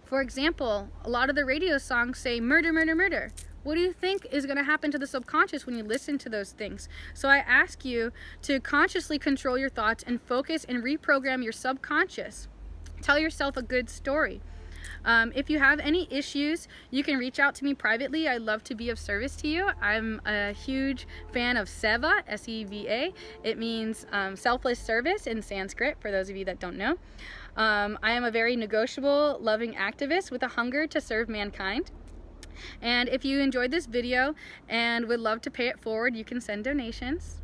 For example, a lot of the radio songs say murder, murder, murder. What do you think is going to happen to the subconscious when you listen to those things? So I ask you to consciously control your thoughts and focus and reprogram your subconscious. Tell yourself a good story. If you have any issues, you can reach out to me privately. I'd love to be of service to you. I'm a huge fan of Seva, S-E-V-A. It means selfless service in Sanskrit, for those of you that don't know. I am a very negotiable, loving activist with a hunger to serve mankind. And if you enjoyed this video and would love to pay it forward, you can send donations.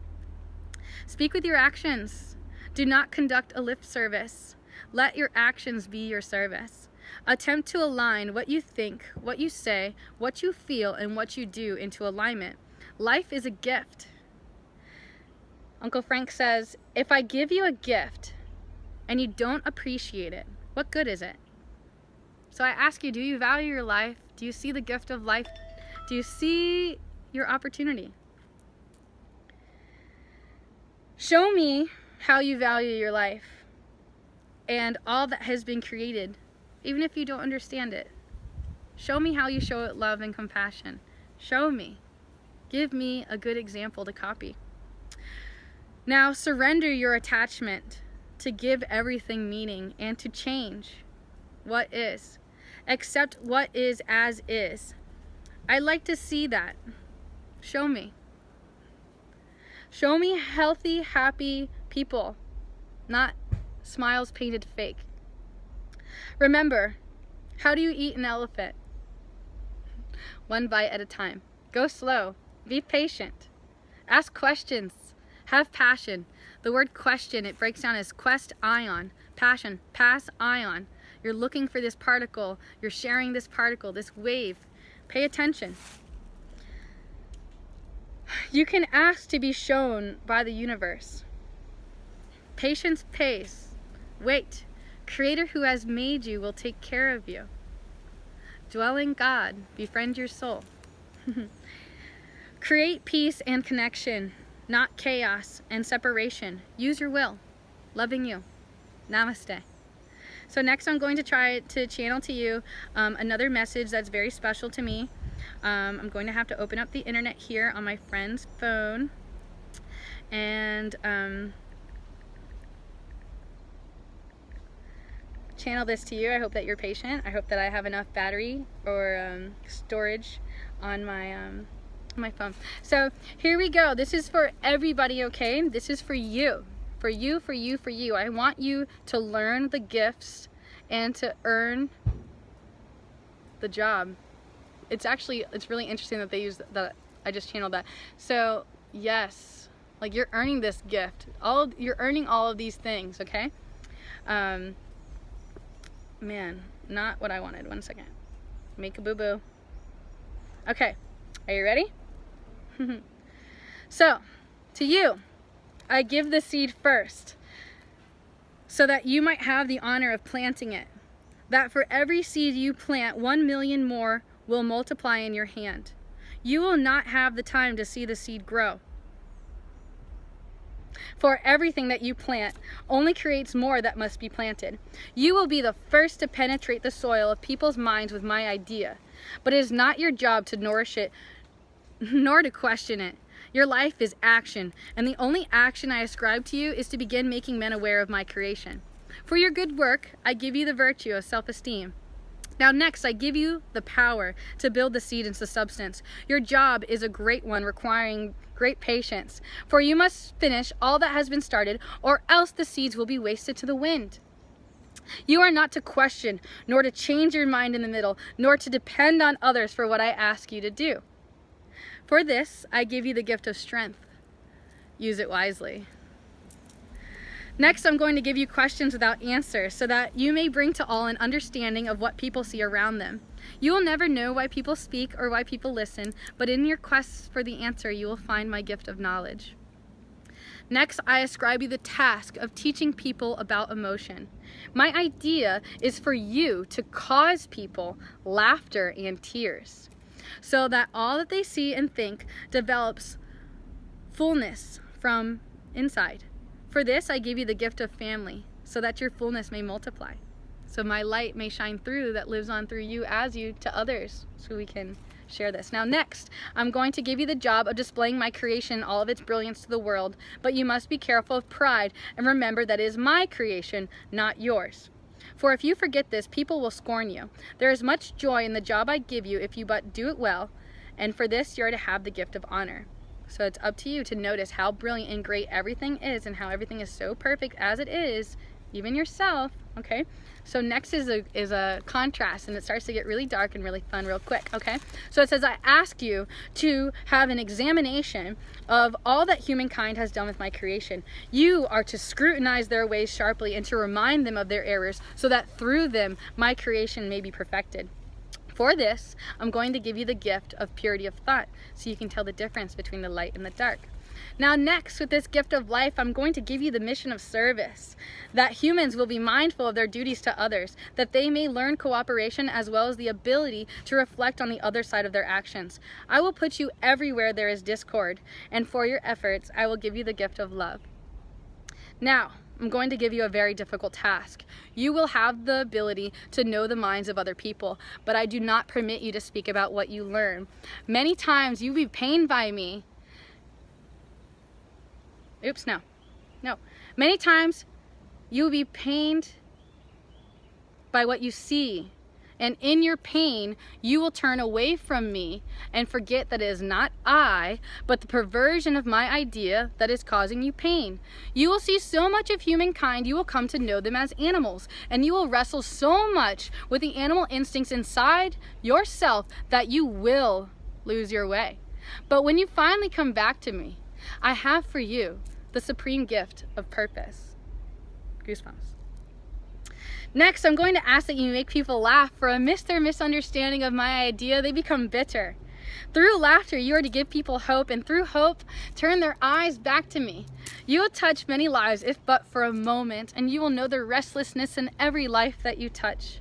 Speak with your actions. Do not conduct a lip service. Let your actions be your service. Attempt to align what you think, what you say, what you feel, and what you do into alignment. Life is a gift. Uncle Frank says, if I give you a gift and you don't appreciate it, what good is it? So I ask you, do you value your life? Do you see the gift of life? Do you see your opportunity? Show me how you value your life and all that has been created, even if you don't understand it. Show me how you show it love and compassion. Show me. Give me a good example to copy. Now surrender your attachment to give everything meaning and to change what is. Accept what is as is. I'd like to see that. Show me. Show me healthy, happy people, not smiles painted fake. Remember, how do you eat an elephant? One bite at a time. Go slow. Be patient. Ask questions. Have passion. The word question, it breaks down as quest ion. Passion. Pass ion. You're looking for this particle. You're sharing this particle, this wave. Pay attention. You can ask to be shown by the universe. Patience pays. Wait. Creator who has made you will take care of you. Dwell in God. Befriend your soul. Create peace and connection, not chaos and separation. Use your will. Loving you. Namaste. So next I'm going to try to channel to you another message that's very special to me. I'm going to have to open up the internet here on my friend's phone and channel this to you. I hope that you're patient. I hope that I have enough battery or storage on my phone. So here we go. This is for everybody, okay? This is for you. For you, for you, for you. I want you to learn the gifts and to earn the job. It's really interesting that they use that. I just channeled that. So yes, like you're earning this gift. You're earning all of these things, okay? Man, not what I wanted. 1 second. Make a boo-boo. Okay, are you ready? So, to you, I give the seed first, so that you might have the honor of planting it. That for every seed you plant, 1 million more will multiply in your hand. You will not have the time to see the seed grow. For everything that you plant only creates more that must be planted. You will be the first to penetrate the soil of people's minds with my idea, but it is not your job to nourish it, nor to question it. Your life is action, and the only action I ascribe to you is to begin making men aware of my creation. For your good work, I give you the virtue of self-esteem. Now next, I give you the power to build the seed into substance. Your job is a great one, requiring great patience, for you must finish all that has been started, or else the seeds will be wasted to the wind. You are not to question, nor to change your mind in the middle, nor to depend on others for what I ask you to do. For this, I give you the gift of strength. Use it wisely. Next, I'm going to give you questions without answers so that you may bring to all an understanding of what people see around them. You will never know why people speak or why people listen, but in your quest for the answer, you will find my gift of knowledge. Next, I ascribe you the task of teaching people about emotion. My idea is for you to cause people laughter and tears, so that all that they see and think develops fullness from inside. For this, I give you the gift of family, so that your fullness may multiply. So my light may shine through that lives on through you as you to others, so we can share this. Now next, I'm going to give you the job of displaying my creation, all of its brilliance to the world, but you must be careful of pride and remember that it is my creation, not yours. For if you forget this, people will scorn you. There is much joy in the job I give you if you but do it well, and for this you are to have the gift of honor. So it's up to you to notice how brilliant and great everything is and how everything is so perfect as it is, even yourself, okay? So next is a contrast, and it starts to get really dark and really fun real quick, okay? So it says, I ask you to have an examination of all that humankind has done with my creation. You are to scrutinize their ways sharply and to remind them of their errors so that through them my creation may be perfected. For this, I'm going to give you the gift of purity of thought so you can tell the difference between the light and the dark. Now next, with this gift of life, I'm going to give you the mission of service, that humans will be mindful of their duties to others, that they may learn cooperation as well as the ability to reflect on the other side of their actions. I will put you everywhere there is discord, and for your efforts, I will give you the gift of love. Now, I'm going to give you a very difficult task. You will have the ability to know the minds of other people, but I do not permit you to speak about what you learn. Many times you will be pained by me. No. Many times you will be pained by what you see And in your pain, you will turn away from me and forget that it is not I, but the perversion of my idea that is causing you pain. You will see so much of humankind, you will come to know them as animals, and you will wrestle so much with the animal instincts inside yourself that you will lose your way. But when you finally come back to me, I have for you the supreme gift of purpose. Goosebumps. Next, I'm going to ask that you make people laugh, for amidst their misunderstanding of my idea, they become bitter. Through laughter, you are to give people hope, and through hope, turn their eyes back to me. You will touch many lives, if but for a moment, and you will know the restlessness in every life that you touch.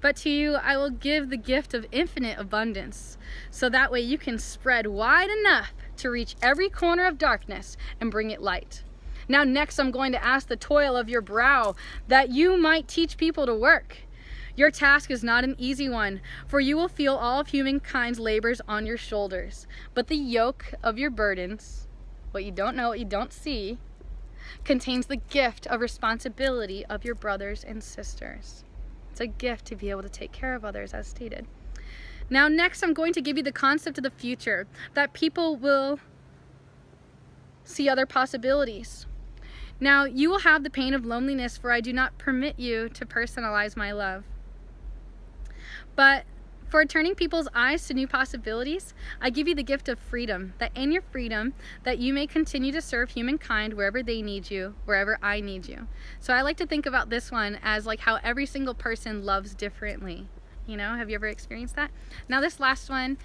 But to you, I will give the gift of infinite abundance, so that way you can spread wide enough to reach every corner of darkness and bring it light. Now next, I'm going to ask the toil of your brow, that you might teach people to work. Your task is not an easy one, for you will feel all of humankind's labors on your shoulders. But the yoke of your burdens, what you don't know, what you don't see, contains the gift of responsibility of your brothers and sisters. It's a gift to be able to take care of others, as stated. Now next, I'm going to give you the concept of the future, that people will see other possibilities. Now, you will have the pain of loneliness, for I do not permit you to personalize my love. But for turning people's eyes to new possibilities, I give you the gift of freedom, that in your freedom, that you may continue to serve humankind wherever they need you, wherever I need you. So I like to think about this one as like how every single person loves differently. You know, have you ever experienced that? Now this last one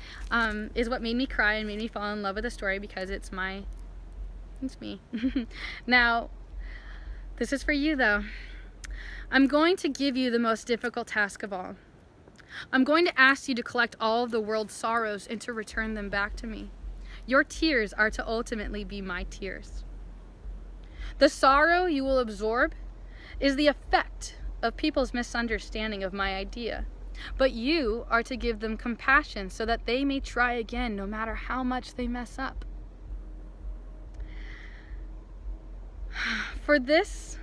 is what made me cry and made me fall in love with the story, because it's me. Now, this is for you though. I'm going to give you the most difficult task of all. I'm going to ask you to collect all of the world's sorrows and to return them back to me. Your tears are to ultimately be my tears. The sorrow you will absorb is the effect of people's misunderstanding of my idea. But you are to give them compassion so that they may try again no matter how much they mess up. For this,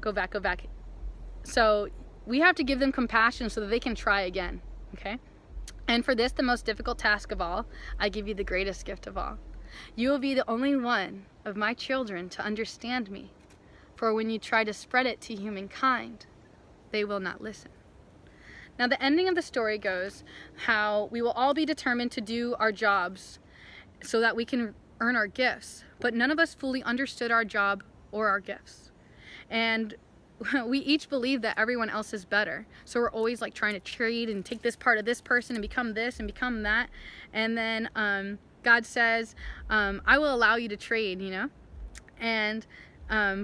go back. So we have to give them compassion so that they can try again, okay? And for this, the most difficult task of all, I give you the greatest gift of all. You will be the only one of my children to understand me, for when you try to spread it to humankind, they will not listen. Now the ending of the story goes how we will all be determined to do our jobs so that we can earn our gifts, but none of us fully understood our job or our gifts. And we each believe that everyone else is better. So we're always like trying to trade and take this part of this person and become this and become that. And then God says, I will allow you to trade, you know? And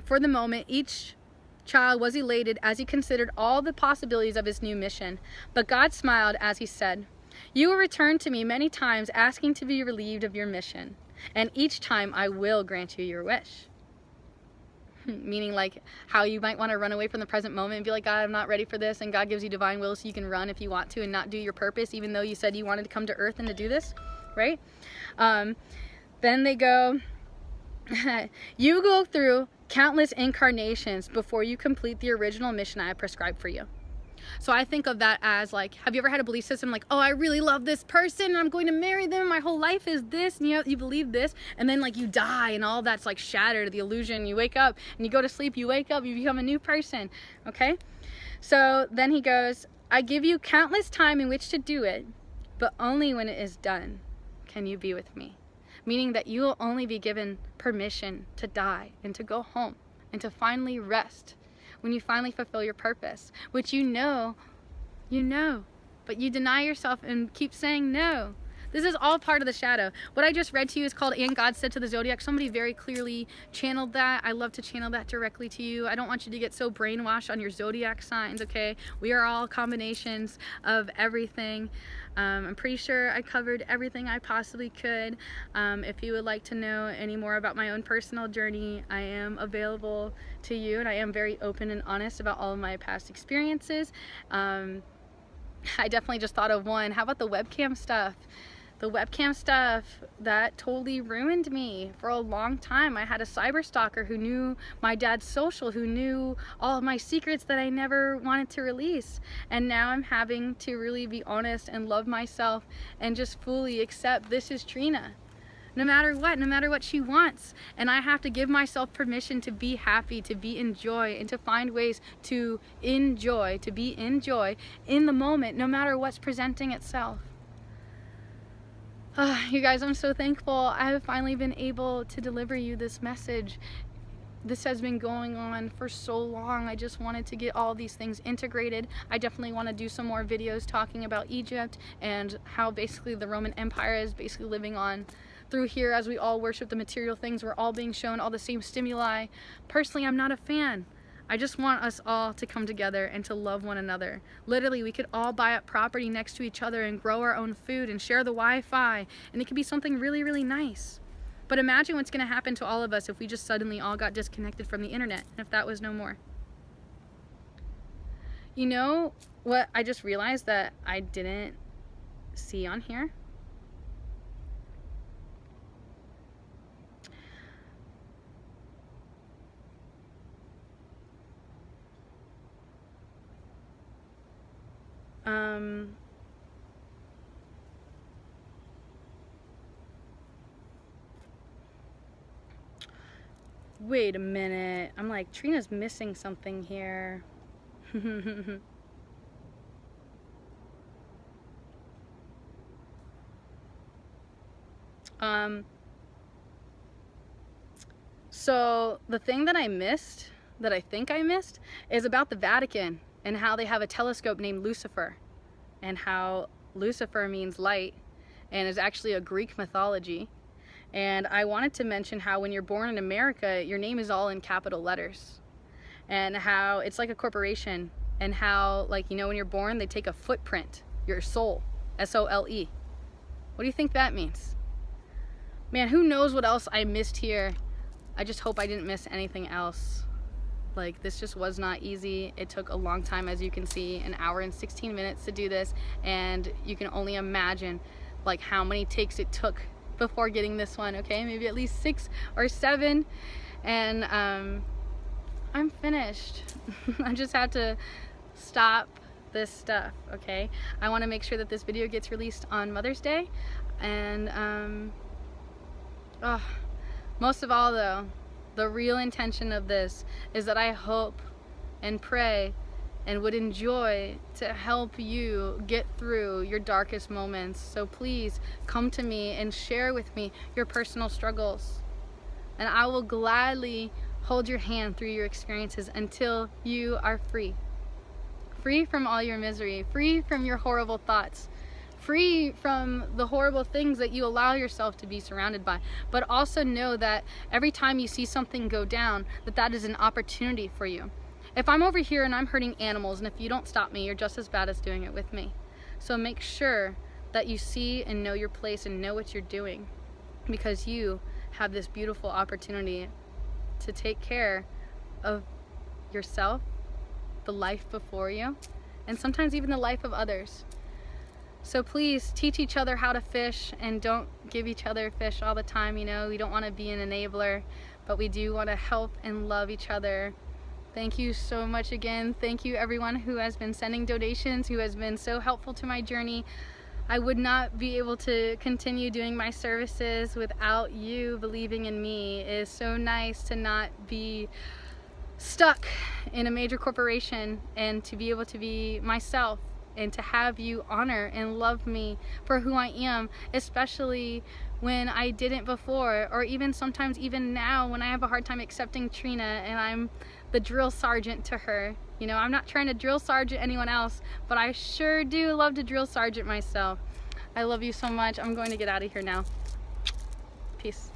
for the moment, each child was elated as he considered all the possibilities of his new mission. But God smiled as he said, you will return to me many times asking to be relieved of your mission. And each time I will grant you your wish. Meaning like how you might want to run away from the present moment and be like, God, I'm not ready for this. And God gives you divine will so you can run if you want to and not do your purpose, even though you said you wanted to come to earth and to do this, right? Then they go, you go through countless incarnations before you complete the original mission I have prescribed for you. So I think of that as like, have you ever had a belief system like, oh, I really love this person and I'm going to marry them, my whole life is this, and you believe this, and then like you die and all that's like shattered, the illusion, you wake up and you go to sleep, you wake up, you become a new person, okay? So then he goes, I give you countless time in which to do it, but only when it is done can you be with me. Meaning that you will only be given permission to die and to go home and to finally rest when you finally fulfill your purpose, which you know, but you deny yourself and keep saying no. This is all part of the shadow. What I just read to you is called And God Said to the Zodiac. Somebody very clearly channeled that. I love to channel that directly to you. I don't want you to get so brainwashed on your zodiac signs, okay? We are all combinations of everything. I'm pretty sure I covered everything I possibly could. If you would like to know any more about my own personal journey, I am available to you, and I am very open and honest about all of my past experiences. I definitely just thought of one. How about the webcam stuff? The webcam stuff, that totally ruined me for a long time. I had a cyber stalker who knew my dad's social, who knew all of my secrets that I never wanted to release. And now I'm having to really be honest and love myself and just fully accept this is Trina. No matter what she wants. And I have to give myself permission to be happy, to be in joy, and to find ways to enjoy, to be in joy in the moment, no matter what's presenting itself. You guys, I'm so thankful I have finally been able to deliver you this message. This has been going on for so long. I just wanted to get all these things integrated. I definitely want to do some more videos talking about Egypt and how basically the Roman Empire is basically living on through here as we all worship the material things. We're all being shown all the same stimuli. Personally, I'm not a fan. I just want us all to come together and to love one another. Literally, we could all buy up property next to each other and grow our own food and share the Wi-Fi, and it could be something really, really nice. But imagine what's going to happen to all of us if we just suddenly all got disconnected from the internet, and if that was no more. You know what I just realized that I didn't see on here? Wait a minute. I'm like, Trina's missing something here. So the thing that I missed, that I think I missed, is about the Vatican and how they have a telescope named Lucifer, and how Lucifer means light and is actually a Greek mythology. And I wanted to mention how when you're born in America, your name is all in capital letters, and how it's like a corporation, and how, like, you know, when you're born, they take a footprint, your soul, S-O-L-E. What do you think that means? Man, who knows what else I missed here. I just hope I didn't miss anything else. Like, this just was not easy. It took a long time, as you can see, 1 hour and 16 minutes to do this, and you can only imagine like how many takes it took before getting this one. Okay, maybe at least 6 or 7, and I'm finished. I just had to stop this stuff. Okay, I want to make sure that this video gets released on Mother's Day, and most of all though, the real intention of this is that I hope and pray and would enjoy to help you get through your darkest moments. So please come to me and share with me your personal struggles, and I will gladly hold your hand through your experiences until you are free. Free from all your misery, free from your horrible thoughts, free from the horrible things that you allow yourself to be surrounded by. But also know that every time you see something go down, that is an opportunity for you. If I'm over here and I'm hurting animals, and if you don't stop me, you're just as bad as doing it with me. So make sure that you see and know your place and know what you're doing, because you have this beautiful opportunity to take care of yourself, the life before you, and sometimes even the life of others. So please teach each other how to fish, and don't give each other fish all the time. You know, we don't want to be an enabler, but we do want to help and love each other. Thank you so much again. Thank you everyone who has been sending donations, who has been so helpful to my journey. I would not be able to continue doing my services without you believing in me. It is so nice to not be stuck in a major corporation, and to be able to be myself, and to have you honor and love me for who I am, especially when I didn't before, or even sometimes even now when I have a hard time accepting Trina and I'm the drill sergeant to her. You know, I'm not trying to drill sergeant anyone else, but I sure do love to drill sergeant myself. I love you so much. I'm going to get out of here now. Peace.